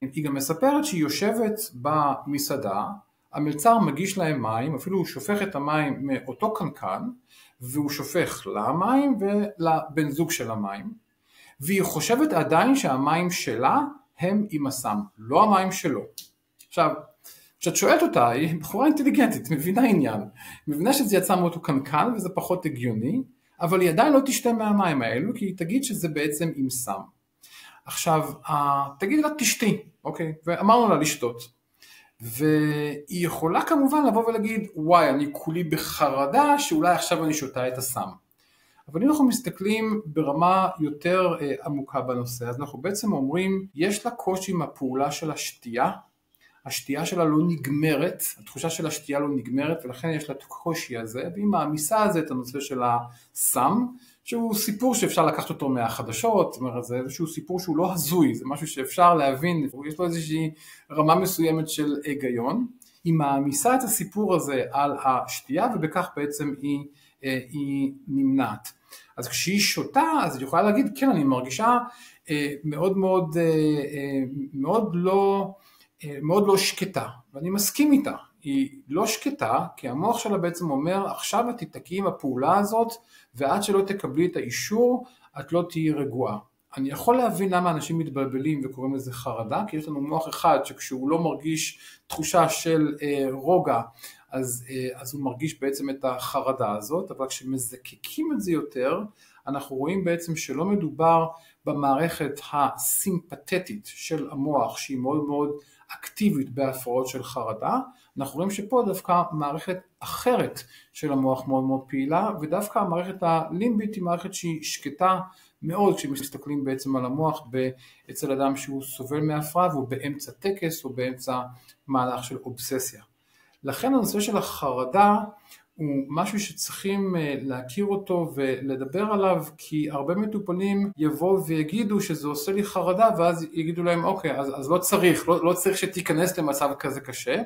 [SPEAKER 2] היא גם מספרת שהיא יושבת במסעדה, המלצר מגיש להם מים, אפילו הוא שופך את המים מאותו קנקן, והוא שופך למים ולבן זוג של המים, והיא חושבת עדיין שהמים שלה הם עם הסם, לא המים שלו. עכשיו, כשאת שואלת אותה, היא בחורה אינטליגנטית, מבינה עניין, מבינה שזה יצא מאותו קנקן וזה פחות הגיוני, אבל היא עדיין לא תשתה מהמים האלו, כי היא תגיד שזה בעצם עם סם. עכשיו, תגיד לה תשתי, אוקיי? ואמרנו לה לשתות. והיא יכולה כמובן לבוא ולהגיד, וואי, אני כולי בחרדה שאולי עכשיו אני שותה את הסם. אבל אם אנחנו מסתכלים ברמה יותר עמוקה בנושא, אז אנחנו בעצם אומרים, יש לה קושי עם הפעולה של השתייה, השתייה שלה לא נגמרת, התחושה של השתייה לא נגמרת, ולכן יש לה את הקושי הזה, והיא מעמיסה על זה את הנושא של הסם, שהוא סיפור שאפשר לקחת אותו מהחדשות, זאת אומרת, זה איזשהו סיפור שהוא לא הזוי, זה משהו שאפשר להבין, יש לו איזושהי רמה מסוימת של היגיון, היא מעמיסה את הסיפור הזה על השתייה, ובכך בעצם היא נמנעת. אז כשהיא שותה, אז היא יכולה להגיד, כן, אני מרגישה מאוד לא שקטה, ואני מסכים איתה, היא לא שקטה, כי המוח שלה בעצם אומר, עכשיו את תתקעי עם הפעולה הזאת, ועד שלא תקבלי את האישור, את לא תהיי רגועה. אני יכול להבין למה אנשים מתבלבלים וקוראים לזה חרדה, כי יש לנו מוח אחד שכשהוא לא מרגיש תחושה של רוגע, אז הוא מרגיש בעצם את החרדה הזאת, אבל כשמזקקים את זה יותר, אנחנו רואים בעצם שלא מדובר במערכת הסימפתטית של המוח, שהיא מאוד מאוד אקטיבית בהפרעות של חרדה, אנחנו רואים שפה דווקא מערכת אחרת של המוח מאוד מאוד פעילה, ודווקא המערכת הלימבית היא מערכת שהיא שקטה מאוד, כשמסתכלים בעצם על המוח אצל אדם שהוא סובל מהפרעה, והוא באמצע טקס או באמצע מהלך של אובססיה. לכן הנושא של החרדה הוא משהו שצריכים להכיר אותו ולדבר עליו, כי הרבה מטופלים יבואו ויגידו שזה עושה לי חרדה, ואז יגידו להם אוקיי, אז לא צריך שתיכנס למצב כזה קשה.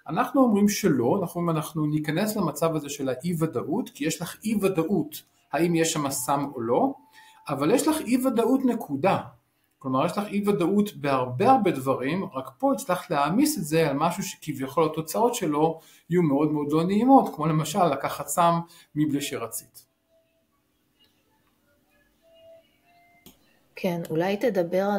[SPEAKER 2] אנחנו אומרים שלא, אנחנו ניכנס למצב הזה של האי ודאות, כי יש לך אי ודאות האם יש שם סם או לא, אבל יש לך אי ודאות נקודה. כלומר, יש לך אי ודאות בהרבה דברים, רק פה הצלחת להעמיס את זה על משהו שכביכול התוצאות שלו יהיו מאוד מאוד לא נעימות, כמו למשל לקחת סם מבלי שרצית.
[SPEAKER 1] כן, אולי תדבר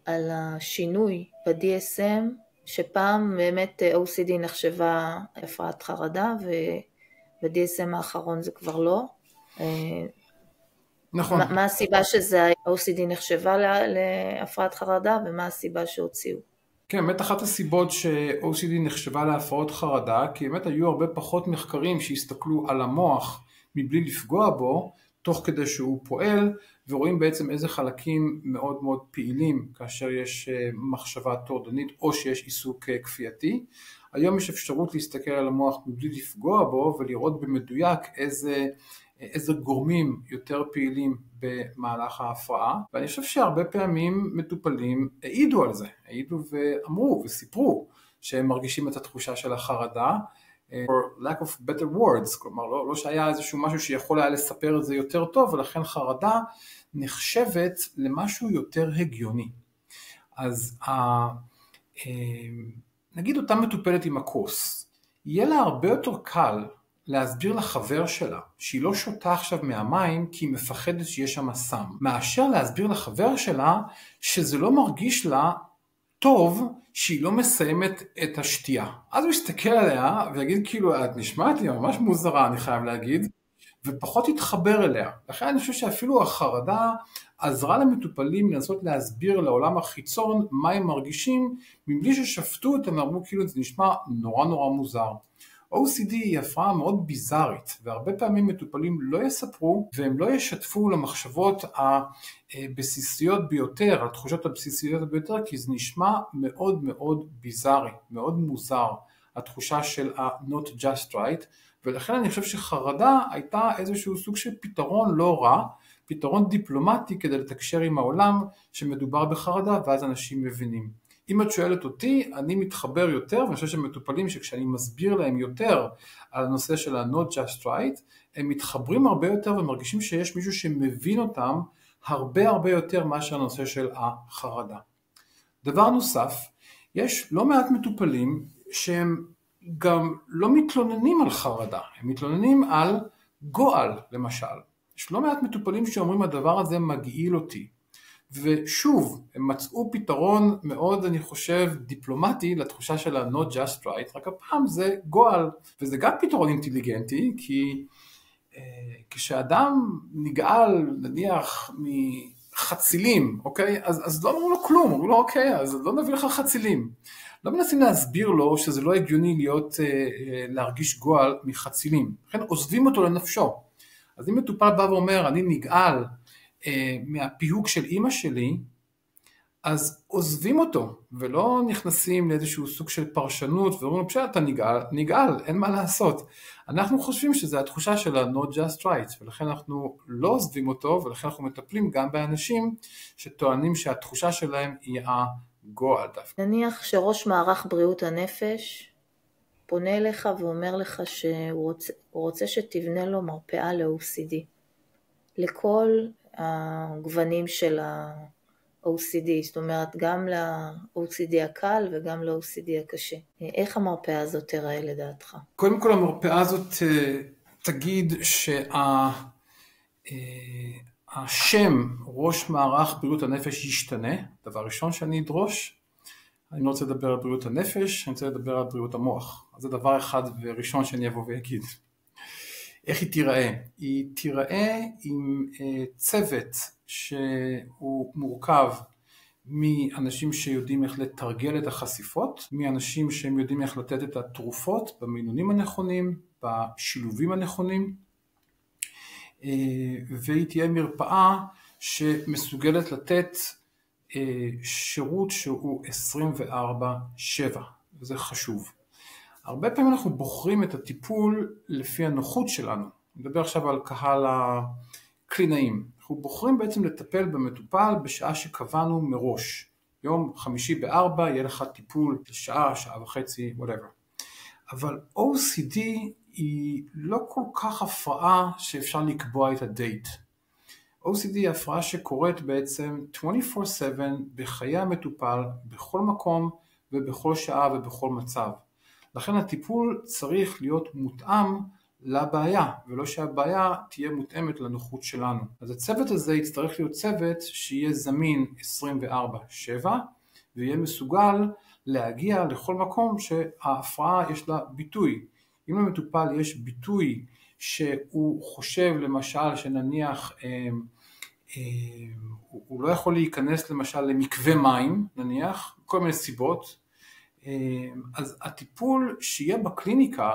[SPEAKER 1] על השינוי ב-DSM, שפעם באמת OCD נחשבה הפרעת חרדה, וב-DSM האחרון זה כבר לא.
[SPEAKER 2] נכון.
[SPEAKER 1] מה הסיבה שזה OCD נחשבה להפרעת חרדה, ומה הסיבה שהוציאו?
[SPEAKER 2] כן, באמת אחת הסיבות ש-OCD נחשבה להפרעות חרדה, כי באמת היו הרבה פחות מחקרים שהסתכלו על המוח מבלי לפגוע בו, תוך כדי שהוא פועל, ורואים בעצם איזה חלקים מאוד מאוד פעילים, כאשר יש מחשבה טורדנית או שיש עיסוק כפייתי. היום יש אפשרות להסתכל על המוח מבלי לפגוע בו, ולראות במדויק איזה גורמים יותר פעילים במהלך ההפרעה, ואני חושב שהרבה פעמים מטופלים העידו על זה, העידו ואמרו וסיפרו שהם מרגישים את התחושה של החרדה, for lack of better words, כלומר לא שהיה איזשהו משהו שיכול היה לספר את זה יותר טוב, ולכן חרדה נחשבת למשהו יותר הגיוני. אז נגיד אותה מטופלת עם הכוס, יהיה לה הרבה יותר קל להסביר לחבר שלה שהיא לא שותה עכשיו מהמים כי היא מפחדת שיש שם סם, מאשר להסביר לחבר שלה שזה לא מרגיש לה טוב שהיא לא מסיימת את השתייה. אז הוא יסתכל עליה ויגיד כאילו, את נשמעת לי ממש מוזרה, אני חייב להגיד, ופחות יתחבר אליה. לכן אני חושב שאפילו החרדה עזרה למטופלים לנסות להסביר לעולם החיצון מה הם מרגישים, מבלי ששפטו אותם ואמרו כאילו זה נשמע נורא נורא מוזר. OCD היא הפרעה מאוד ביזארית, והרבה פעמים מטופלים לא יספרו והם לא ישתפו למחשבות הבסיסיות ביותר, התחושות הבסיסיות ביותר, כי זה נשמע מאוד מאוד ביזארי, מאוד מוזר, התחושה של ה-not just right, ולכן אני חושב שחרדה הייתה איזשהו סוג של פתרון לא רע, פתרון דיפלומטי כדי לתקשר עם העולם שמדובר בחרדה, ואז אנשים מבינים. אם את שואלת אותי, אני מתחבר יותר, ואני חושב שמטופלים שכשאני מסביר להם יותר על הנושא של ה-not just right, הם מתחברים הרבה יותר ומרגישים שיש מישהו שמבין אותם הרבה יותר מאשר הנושא של החרדה. דבר נוסף, יש לא מעט מטופלים שהם גם לא מתלוננים על חרדה, הם מתלוננים על גועל למשל. יש לא מעט מטופלים שאומרים הדבר הזה מגעיל אותי. ושוב, הם מצאו פתרון מאוד, אני חושב, דיפלומטי לתחושה של ה-not just right, רק הפעם זה גועל, וזה גם פתרון אינטליגנטי, כי כשאדם נגעל, נניח, מחצילים, אוקיי? אז לא אמרו לו כלום, אמרו לו, אוקיי, אז לא נביא לך חצילים. לא מנסים להסביר לו שזה לא הגיוני להרגיש גועל מחצילים, לכן עוזבים אותו לנפשו. אז אם מטופל בא ואומר, אני נגעל מהפיהוק של אמא שלי, אז עוזבים אותו, ולא נכנסים לאיזשהו סוג של פרשנות, ואומרים, פשוט אתה נגעל, אין מה לעשות. אנחנו חושבים שזו התחושה של ה-not just right, ולכן אנחנו לא עוזבים אותו, ולכן אנחנו מטפלים גם באנשים שטוענים שהתחושה שלהם היא הגועל דווקא.
[SPEAKER 1] נניח שראש מערך בריאות הנפש פונה אליך ואומר לך שהוא רוצה שתבנה לו מרפאה ל-OCD, לכל הגוונים של ה-OCD, זאת אומרת גם ל-OCD הקל וגם ל-OCD הקשה. איך המרפאה הזאת תראה לדעתך?
[SPEAKER 2] קודם כל המרפאה הזאת תגיד שהשם ראש מערך בריאות הנפש ישתנה, דבר ראשון שאני אדרוש. אני לא רוצה לדבר על בריאות הנפש, אני רוצה לדבר על בריאות המוח. אז זה דבר אחד וראשון שאני אבוא ויגיד. איך היא תיראה? היא תיראה עם צוות שהוא מורכב מאנשים שיודעים איך לתרגל את החשיפות, מאנשים שהם יודעים איך לתת את התרופות במינונים הנכונים, בשילובים הנכונים, והיא תהיה מרפאה שמסוגלת לתת שירות שהוא 24/7, וזה חשוב. הרבה פעמים אנחנו בוחרים את הטיפול לפי הנוחות שלנו. נדבר עכשיו על קהל הקלינאים. אנחנו בוחרים בעצם לטפל במטופל בשעה שקבענו מראש. יום חמישי ב-4 יהיה לך טיפול לשעה, שעה וחצי, whatever. אבל OCD היא לא כל כך הפרעה שאפשר לקבוע את הדייט. OCD היא הפרעה שקורית בעצם 24/7 בחיי המטופל, בכל מקום ובכל שעה ובכל מצב. לכן הטיפול צריך להיות מותאם לבעיה, ולא שהבעיה תהיה מותאמת לנוחות שלנו. אז הצוות הזה יצטרך להיות צוות שיהיה זמין 24/7, ויהיה מסוגל להגיע לכל מקום שההפרעה יש לה ביטוי. אם למטופל יש ביטוי שהוא חושב למשל שנניח הוא לא יכול להיכנס למשל למקווה מים, נניח, כל מיני סיבות, אז הטיפול שיהיה בקליניקה,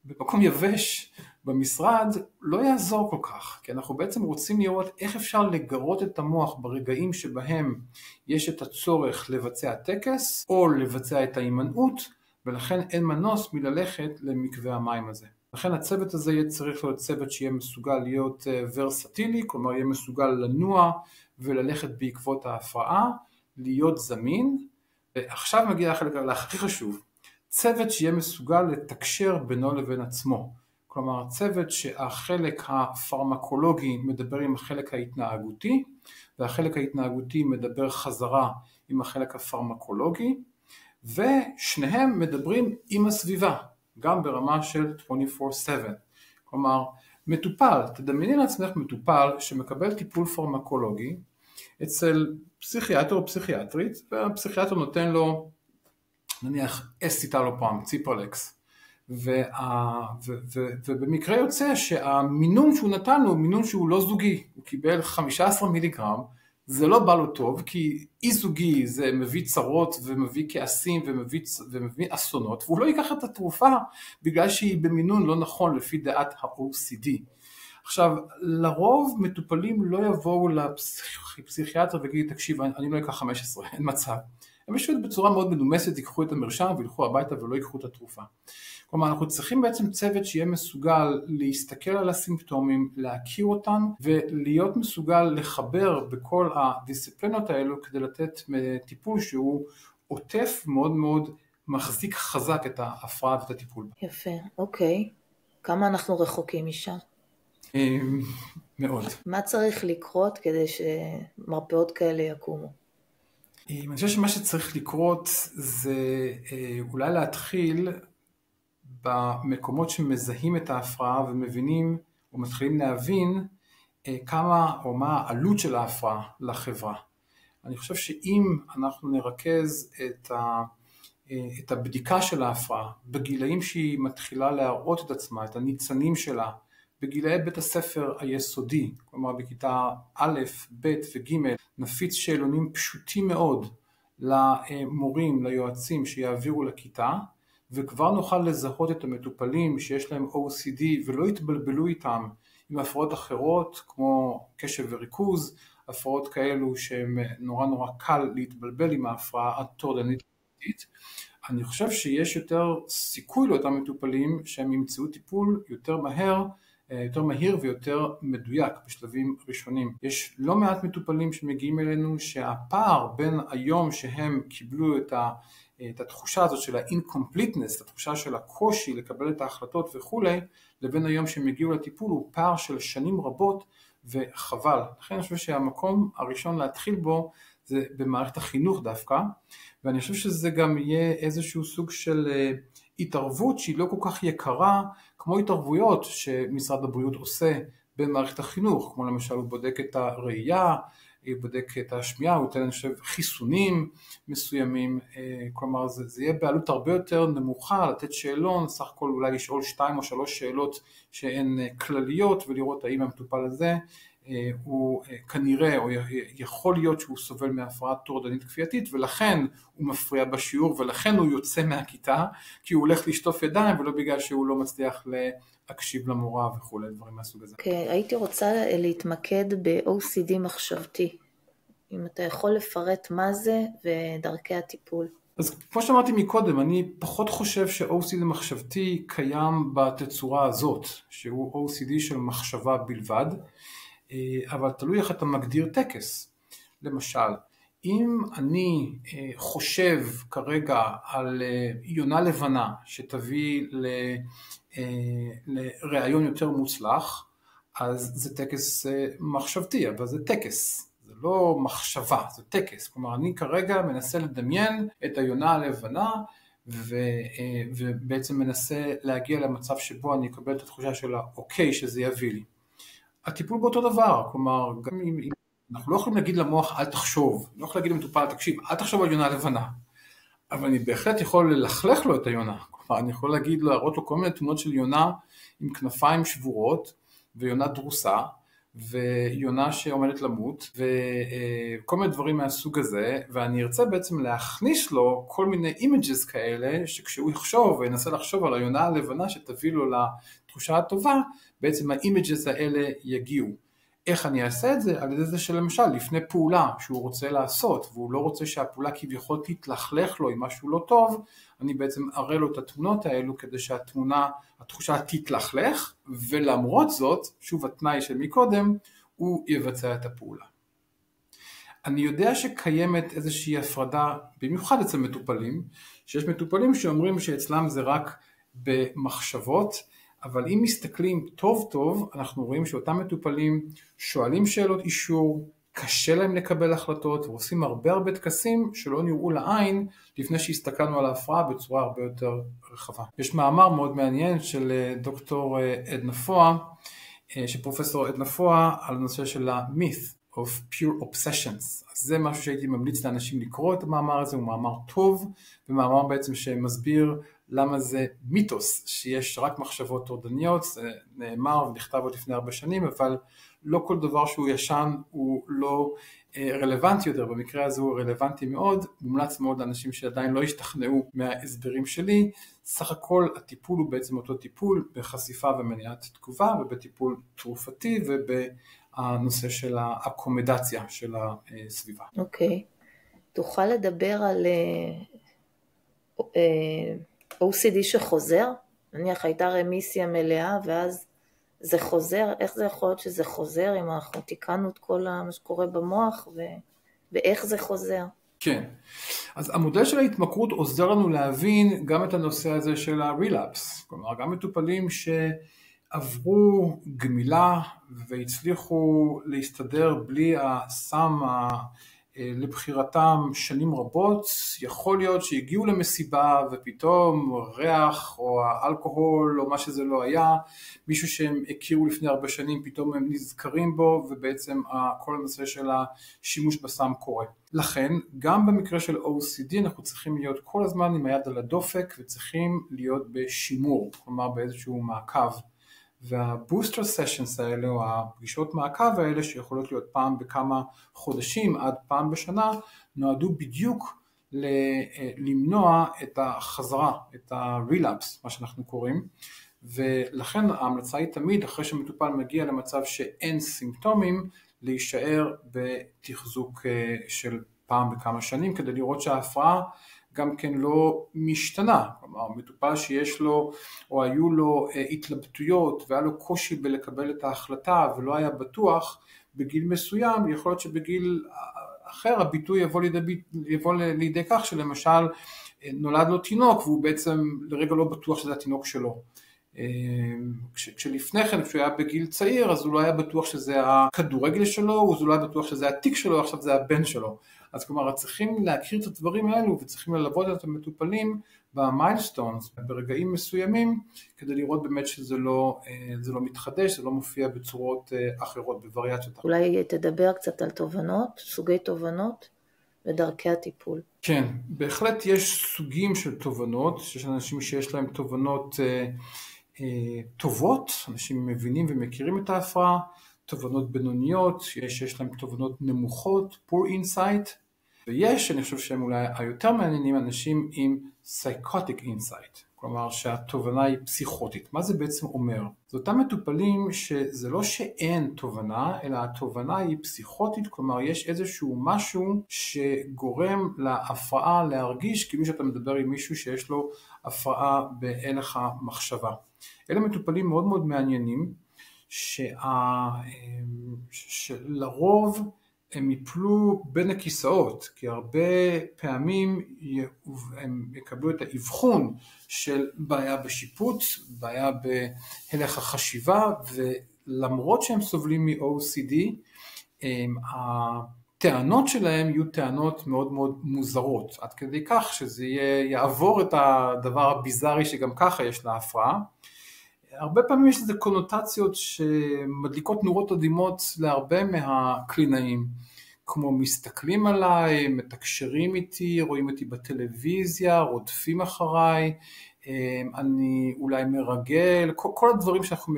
[SPEAKER 2] במקום יבש במשרד, לא יעזור כל כך, כי אנחנו בעצם רוצים לראות איך אפשר לגרות את המוח ברגעים שבהם יש את הצורך לבצע טקס, או לבצע את ההימנעות, ולכן אין מנוס מללכת למקווה המים הזה. לכן הצוות הזה יהיה צריך להיות צוות שיהיה מסוגל להיות ורסטילי, כלומר יהיה מסוגל לנוע וללכת בעקבות ההפרעה, להיות זמין, ועכשיו מגיע החלק הכי חשוב, צוות שיהיה מסוגל לתקשר בינו לבין עצמו, כלומר צוות שהחלק הפרמקולוגי מדבר עם החלק ההתנהגותי, והחלק ההתנהגותי מדבר חזרה עם החלק הפרמקולוגי, ושניהם מדברים עם הסביבה, גם ברמה של 24/7. כלומר, מטופל, תדמייני לעצמך מטופל שמקבל טיפול פרמקולוגי אצל פסיכיאטר או פסיכיאטרית, והפסיכיאטר נותן לו, נניח, אסציטלופרם, ציפרלקס, ובמקרה יוצא שהמינון שהוא נתן לו הוא מינון שהוא לא זוגי, הוא קיבל 15 מיליגרם, זה לא בא לו טוב, כי אי זוגי זה מביא צרות ומביא כעסים ומביא אסונות, והוא לא ייקח את התרופה בגלל שהיא במינון לא נכון לפי דעת ה-OCD. עכשיו, לרוב מטופלים לא יבואו לפסיכיאטר ויגידו, תקשיב, אני לא אקח 15, אין מצב. הם פשוט בצורה מאוד מנומסת ייקחו את המרשם וילכו הביתה ולא ייקחו את התרופה. כלומר, אנחנו צריכים בעצם צוות שיהיה מסוגל להסתכל על הסימפטומים, להכיר אותם ולהיות מסוגל לחבר בכל הדיסציפלינות האלו כדי לתת טיפול שהוא עוטף מאוד מאוד מחזיק חזק את ההפרעה ואת הטיפול.
[SPEAKER 1] יפה, אוקיי. כמה אנחנו רחוקים משם?
[SPEAKER 2] מאוד.
[SPEAKER 1] מה צריך לקרות כדי שמרפאות כאלה יקומו?
[SPEAKER 2] אני חושב שמה שצריך לקרות זה אולי להתחיל במקומות שמזהים את ההפרעה ומבינים או מתחילים להבין כמה או מה העלות של ההפרעה לחברה. אני חושב שאם אנחנו נרכז את הבדיקה של ההפרעה בגילאים שהיא מתחילה להראות את עצמה, את הניצנים שלה, בגילאי בית הספר היסודי, כלומר בכיתה א', ב' וג', נפיץ שאלונים פשוטים מאוד למורים, ליועצים שיעבירו לכיתה, וכבר נוכל לזהות את המטופלים שיש להם OCD ולא יתבלבלו איתם עם הפרעות אחרות כמו קשב וריכוז, הפרעות כאלו שהן נורא קל להתבלבל עם ההפרעה הטורדנית. אני חושב שיש יותר סיכוי לאותם מטופלים שהם ימצאו טיפול יותר מהיר ויותר מדויק בשלבים ראשונים. יש לא מעט מטופלים שמגיעים אלינו שהפער בין היום שהם קיבלו את התחושה הזאת של ה-incompleteness, התחושה של הקושי לקבל את ההחלטות וכו', לבין היום שהם הגיעו לטיפול הוא פער של שנים רבות וחבל. לכן אני חושב שהמקום הראשון להתחיל בו זה במערכת החינוך דווקא, ואני חושב שזה גם יהיה איזשהו סוג של התערבות שהיא לא כל כך יקרה, כמו התערבויות שמשרד הבריאות עושה במערכת החינוך, כמו למשל הוא בודק את הראייה, הוא בודק את השמיעה, הוא נותן, אני חושב, חיסונים מסוימים, כלומר זה יהיה בעלות הרבה יותר נמוכה, לתת שאלון, סך הכל אולי לשאול 2 או 3 שאלות שהן כלליות, ולראות האם המטופל הזה הוא כנראה או יכול להיות שהוא סובל מהפרעה טורדנית כפייתית, ולכן הוא מפריע בשיעור, ולכן הוא יוצא מהכיתה, כי הוא הולך לשטוף ידיים ולא בגלל שהוא לא מצליח להקשיב למורה וכו', דברים מהסוג הזה.
[SPEAKER 1] הייתי רוצה להתמקד ב-OCD מחשבתי, אם אתה יכול לפרט מה זה ודרכי הטיפול.
[SPEAKER 2] אז כמו שאמרתי מקודם, אני פחות חושב ש-OCD מחשבתי קיים בתצורה הזאת, שהוא OCD של מחשבה בלבד, אבל תלוי איך אתה מגדיר טקס. למשל, אם אני חושב כרגע על יונה לבנה שתביא לרעיון יותר מוצלח, אז זה טקס מחשבתי, אבל זה טקס, זה לא מחשבה, זה טקס. כלומר, אני כרגע מנסה לדמיין את היונה הלבנה, ובעצם מנסה להגיע למצב שבו אני אקבל את התחושה של האוקיי שזה יביא לי. הטיפול באותו דבר, כלומר, גם אם אנחנו לא יכולים להגיד למוח אל תחשוב, לא יכולים להגיד למטופל תקשיב, אל תחשוב על יונה לבנה, אבל אני בהחלט יכול ללכלך לו את היונה, כלומר אני יכול להראות לו כל מיני תמונות של יונה עם כנפיים שבורות, ויונה דרוסה, ויונה שעומדת למות, וכל מיני דברים מהסוג הזה, ואני ארצה בעצם להכניס לו כל מיני אימג'ס כאלה, שכשהוא יחשוב וינסה לחשוב על היונה הלבנה שתביא לו לתחושה הטובה, בעצם האימג'ס האלה יגיעו. איך אני אעשה את זה? על ידי זה שלמשל לפני פעולה שהוא רוצה לעשות, והוא לא רוצה שהפעולה כביכול תתלכלך לו עם משהו לא טוב, אני בעצם אראה לו את התמונות האלו כדי התחושה תתלכלך, ולמרות זאת, שוב התנאי של מקודם, הוא יבצע את הפעולה. אני יודע שקיימת איזושהי הפרדה, במיוחד אצל מטופלים, שיש מטופלים שאומרים שאצלם זה רק במחשבות, אבל אם מסתכלים טוב טוב, אנחנו רואים שאותם מטופלים שואלים שאלות אישור, קשה להם לקבל החלטות, ועושים הרבה טקסים שלא נראו לעין, לפני שהסתכלנו על ההפרעה בצורה הרבה יותר רחבה. יש מאמר מאוד מעניין של דוקטור עדנה פואה, שפרופסור עדנה פואה, על הנושא של ה-myth of pure obsessions. אז זה משהו שהייתי ממליץ לאנשים לקרוא את המאמר הזה, הוא מאמר טוב, ומאמר בעצם שמסביר למה זה מיתוס, שיש רק מחשבות טורדניות, זה נאמר ונכתב עוד לפני הרבה שנים, אבל לא כל דבר שהוא ישן הוא לא רלוונטי יותר, במקרה הזה הוא רלוונטי מאוד, מומלץ מאוד לאנשים שעדיין לא השתכנעו מההסברים שלי, סך הכל הטיפול הוא בעצם אותו טיפול בחשיפה ומניעת תגובה, ובטיפול תרופתי ובנושא של האקומדציה של הסביבה.
[SPEAKER 1] אוקיי, תוכל לדבר על OCD שחוזר? נניח הייתה רמיסיה מלאה ואז זה חוזר, איך זה יכול להיות שזה חוזר אם אנחנו תיקנו את כל מה שקורה במוח ואיך זה חוזר?
[SPEAKER 2] כן, אז המודל של ההתמכרות עוזר לנו להבין גם את הנושא הזה של הרילאפס, כלומר גם מטופלים שעברו גמילה והצליחו להסתדר בלי הסם לבחירתם שנים רבות, יכול להיות שהגיעו למסיבה ופתאום ריח או האלכוהול או מה שזה לא היה, מישהו שהם הכירו לפני הרבה שנים, פתאום הם נזכרים בו ובעצם כל הנושא של השימוש בסם קורה. לכן גם במקרה של OCD אנחנו צריכים להיות כל הזמן עם היד על הדופק וצריכים להיות בשימור, כלומר באיזשהו מעקב. והבוסטר סשנס האלה או הפגישות מעקב האלה שיכולות להיות פעם בכמה חודשים עד פעם בשנה נועדו בדיוק למנוע את החזרה, את הרילאפס, מה שאנחנו קוראים, ולכן ההמלצה היא תמיד, אחרי שמטופל מגיע למצב שאין סימפטומים, להישאר בתחזוק של פעם בכמה שנים, כדי לראות שההפרעה גם כן לא משתנה. כלומר, מטופל שיש לו או היו לו התלבטויות והיה לו קושי בלקבל את ההחלטה ולא היה בטוח, בגיל מסוים יכול להיות שבגיל אחר הביטוי יבוא לידי כך שלמשל נולד לו תינוק והוא בעצם לרגע לא בטוח שזה התינוק שלו. כשלפני כן, כשהוא היה בגיל צעיר, אז הוא לא היה בטוח שזה הכדורגל שלו, אז הוא לא היה בטוח שזה התיק שלו, עכשיו זה הבן שלו. אז כלומר, צריכים להכיר את הדברים האלו, וצריכים ללוות את המטופלים במיילסטונס, ברגעים מסוימים, כדי לראות באמת שזה לא מתחדש, זה לא מופיע בצורות אחרות, בווריאציות אחרות.
[SPEAKER 1] אולי תדבר קצת על תובנות, סוגי תובנות ודרכי הטיפול.
[SPEAKER 2] כן, בהחלט יש סוגים של תובנות, יש אנשים שיש להם תובנות טובות, אנשים מבינים ומכירים את ההפרעה, תובנות בינוניות, יש להם תובנות נמוכות, poor insight, ויש, אני חושב שהם אולי היותר מעניינים, אנשים עם psychotic insight, כלומר שהתובנה היא פסיכוטית. מה זה בעצם אומר? זה אותם מטופלים שזה לא שאין תובנה, אלא התובנה היא פסיכוטית, כלומר יש איזשהו משהו שגורם להפרעה להרגיש כאילו שאתה מדבר עם מישהו שיש לו הפרעה בהלך המחשבה. אלה מטופלים מאוד מאוד מעניינים, שלרוב הם יפלו בין הכיסאות, כי הרבה פעמים הם יקבלו את האבחון של בעיה בשיפוט, בעיה בהלך החשיבה, ולמרות שהם סובלים מ-OCD, הטענות שלהם יהיו טענות מאוד מאוד מוזרות, עד כדי כך שזה יעבור את הדבר הביזארי שגם ככה יש להפרעה. הרבה פעמים יש לזה קונוטציות שמדליקות נורות אדימות להרבה מהקלינאים, כמו מסתכלים עליי, מתקשרים איתי, רואים אותי בטלוויזיה, רודפים אחריי, אני אולי מרגל, כל הדברים שאנחנו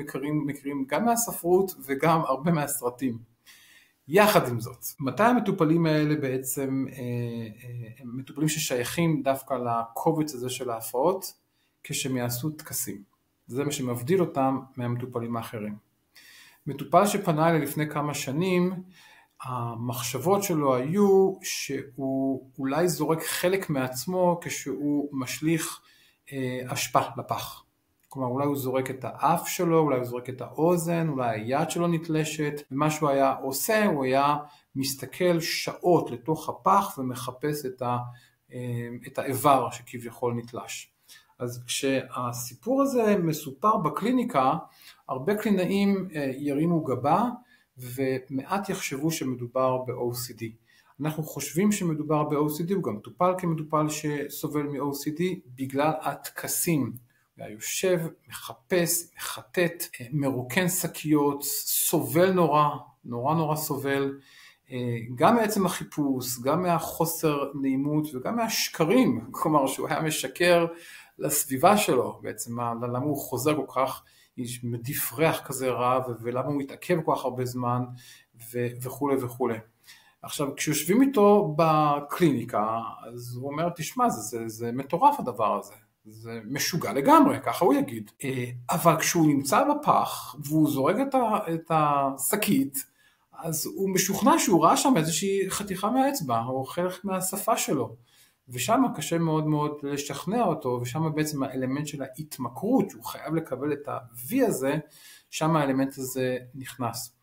[SPEAKER 2] מכירים גם מהספרות וגם הרבה מהסרטים. יחד עם זאת, מתי המטופלים האלה בעצם הם מטופלים ששייכים דווקא לקובץ הזה של ההפרעות? כשהם יעשו טקסים. זה מה שמבדיל אותם מהמטופלים האחרים. מטופל שפנה אליי לפני כמה שנים, המחשבות שלו היו שהוא אולי זורק חלק מעצמו כשהוא משליך אשפה לפח. כלומר, אולי הוא זורק את האף שלו, אולי הוא זורק את האוזן, אולי היד שלו נתלשת, ומה שהוא היה עושה, הוא היה מסתכל שעות לתוך הפח ומחפש את האיבר שכביכול נתלש. אז כשהסיפור הזה מסופר בקליניקה, הרבה קלינאים ירימו גבה ומעט יחשבו שמדובר ב-OCD. אנחנו חושבים שמדובר ב-OCD, הוא גם טופל כמטופל שסובל מ-OCD בגלל הטקסים. הוא יושב, מחפש, מחטט, מרוקן שקיות, סובל נורא סובל, גם מעצם החיפוש, גם מהחוסר נעימות וגם מהשקרים, כלומר שהוא היה משקר לסביבה שלו, בעצם למה הוא חוזר כל כך, מדיף ריח כזה רע, ולמה הוא מתעכב כל כך הרבה זמן, וכו' וכו'. עכשיו, כשיושבים איתו בקליניקה, אז הוא אומר, תשמע, זה מטורף הדבר הזה, זה משוגע לגמרי, ככה הוא יגיד. אבל כשהוא נמצא בפח, והוא זורק את השקית, אז הוא משוכנע שהוא ראה שם איזושהי חתיכה מהאצבע, או חלק מהשפה שלו. ושם קשה מאוד מאוד לשכנע אותו, ושם בעצם האלמנט של ההתמכרות, שהוא חייב לקבל את ה-V הזה, שם האלמנט הזה נכנס.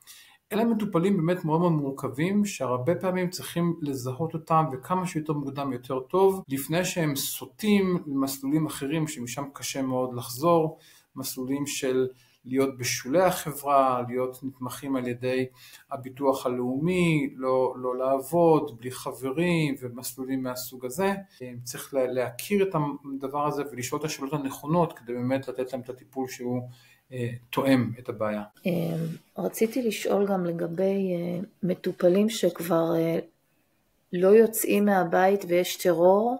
[SPEAKER 2] אלה מטופלים באמת מאוד מאוד מורכבים, שהרבה פעמים צריכים לזהות אותם, וכמה שיותר מוקדם יותר טוב, לפני שהם סוטים למסלולים אחרים, שמשם קשה מאוד לחזור, מסלולים של להיות בשולי החברה, להיות נתמכים על ידי הביטוח הלאומי, לא לעבוד, בלי חברים ומסלולים מהסוג הזה. צריך להכיר את הדבר הזה ולשאול את השאלות הנכונות, כדי באמת לתת להם את הטיפול שהוא תואם את הבעיה.
[SPEAKER 1] רציתי לשאול גם לגבי מטופלים שכבר לא יוצאים מהבית ויש טרור,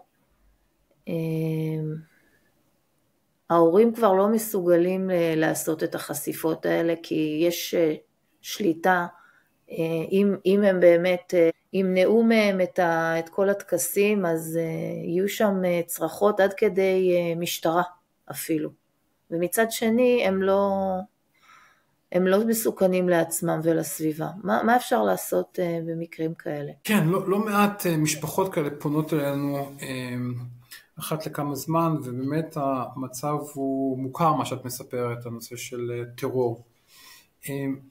[SPEAKER 1] ההורים כבר לא מסוגלים לעשות את החשיפות האלה, כי יש שליטה, אם הם באמת ימנעו מהם את כל הטקסים, אז יהיו שם צרחות עד כדי משטרה אפילו, ומצד שני הם לא מסוכנים לעצמם ולסביבה. מה אפשר לעשות במקרים כאלה?
[SPEAKER 2] כן, לא מעט משפחות כאלה פונות אלינו אחת לכמה זמן, ובאמת המצב הוא מוכר, מה שאת מספרת, הנושא של טרור.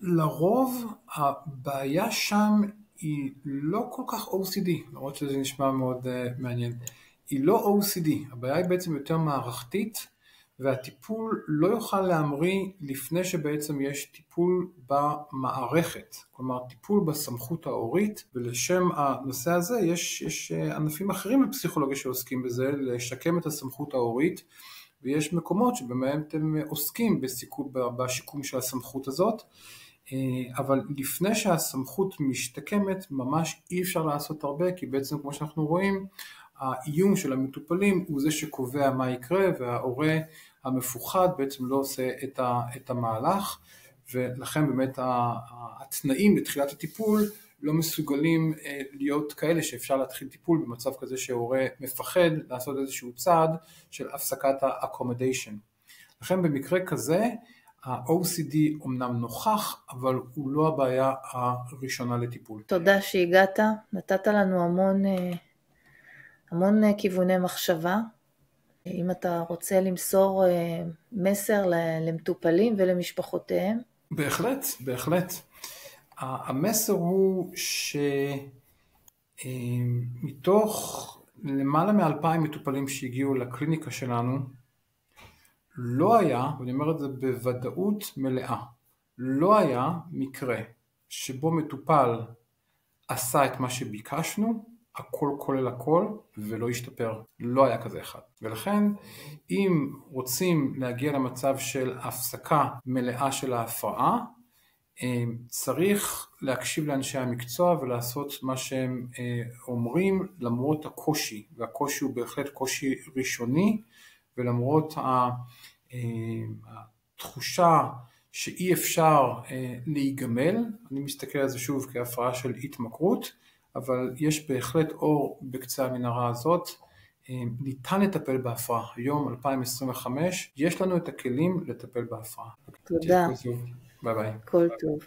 [SPEAKER 2] לרוב הבעיה שם היא לא כל כך OCD, למרות שזה נשמע מאוד מעניין. היא לא OCD, הבעיה היא בעצם יותר מערכתית, והטיפול לא יוכל להמריא לפני שבעצם יש טיפול במערכת, כלומר טיפול בסמכות ההורית, ולשם הנושא הזה יש ענפים אחרים בפסיכולוגיה שעוסקים בזה, לשקם את הסמכות ההורית, ויש מקומות שבהם אתם עוסקים בשיקום של הסמכות הזאת, אבל לפני שהסמכות משתקמת ממש אי אפשר לעשות הרבה, כי בעצם כמו שאנחנו רואים, האיום של המטופלים הוא זה שקובע מה יקרה, וההורה המפוחד בעצם לא עושה את המהלך, ולכן באמת התנאים לתחילת הטיפול לא מסוגלים להיות כאלה שאפשר להתחיל טיפול במצב כזה שההורה מפחד לעשות איזשהו צעד של הפסקת ה-accommodation. לכן במקרה כזה ה-OCD אומנם נוכח, אבל הוא לא הבעיה הראשונה לטיפול.
[SPEAKER 1] תודה שהגעת, נתת לנו המון כיווני מחשבה. אם אתה רוצה למסור מסר למטופלים ולמשפחותיהם.
[SPEAKER 2] בהחלט. המסר הוא שמתוך למעלה מ-2,000 מטופלים שהגיעו לקליניקה שלנו, לא היה, ואני אומר את זה בוודאות מלאה, לא היה מקרה שבו מטופל עשה את מה שביקשנו, הכל כולל הכל, ולא השתפר. לא היה כזה אחד. ולכן, אם רוצים להגיע למצב של הפסקה מלאה של ההפרעה, צריך להקשיב לאנשי המקצוע ולעשות מה שהם אומרים, למרות הקושי, והקושי הוא בהחלט קושי ראשוני, ולמרות התחושה שאי אפשר להיגמל, אני מסתכל על זה שוב כהפרעה של התמכרות, אבל יש בהחלט אור בקצה המנהרה הזאת, ניתן לטפל בהפרעה. היום 2025 יש לנו את הכלים לטפל בהפרעה.
[SPEAKER 1] תודה.
[SPEAKER 2] ביי ביי.
[SPEAKER 1] כל טוב.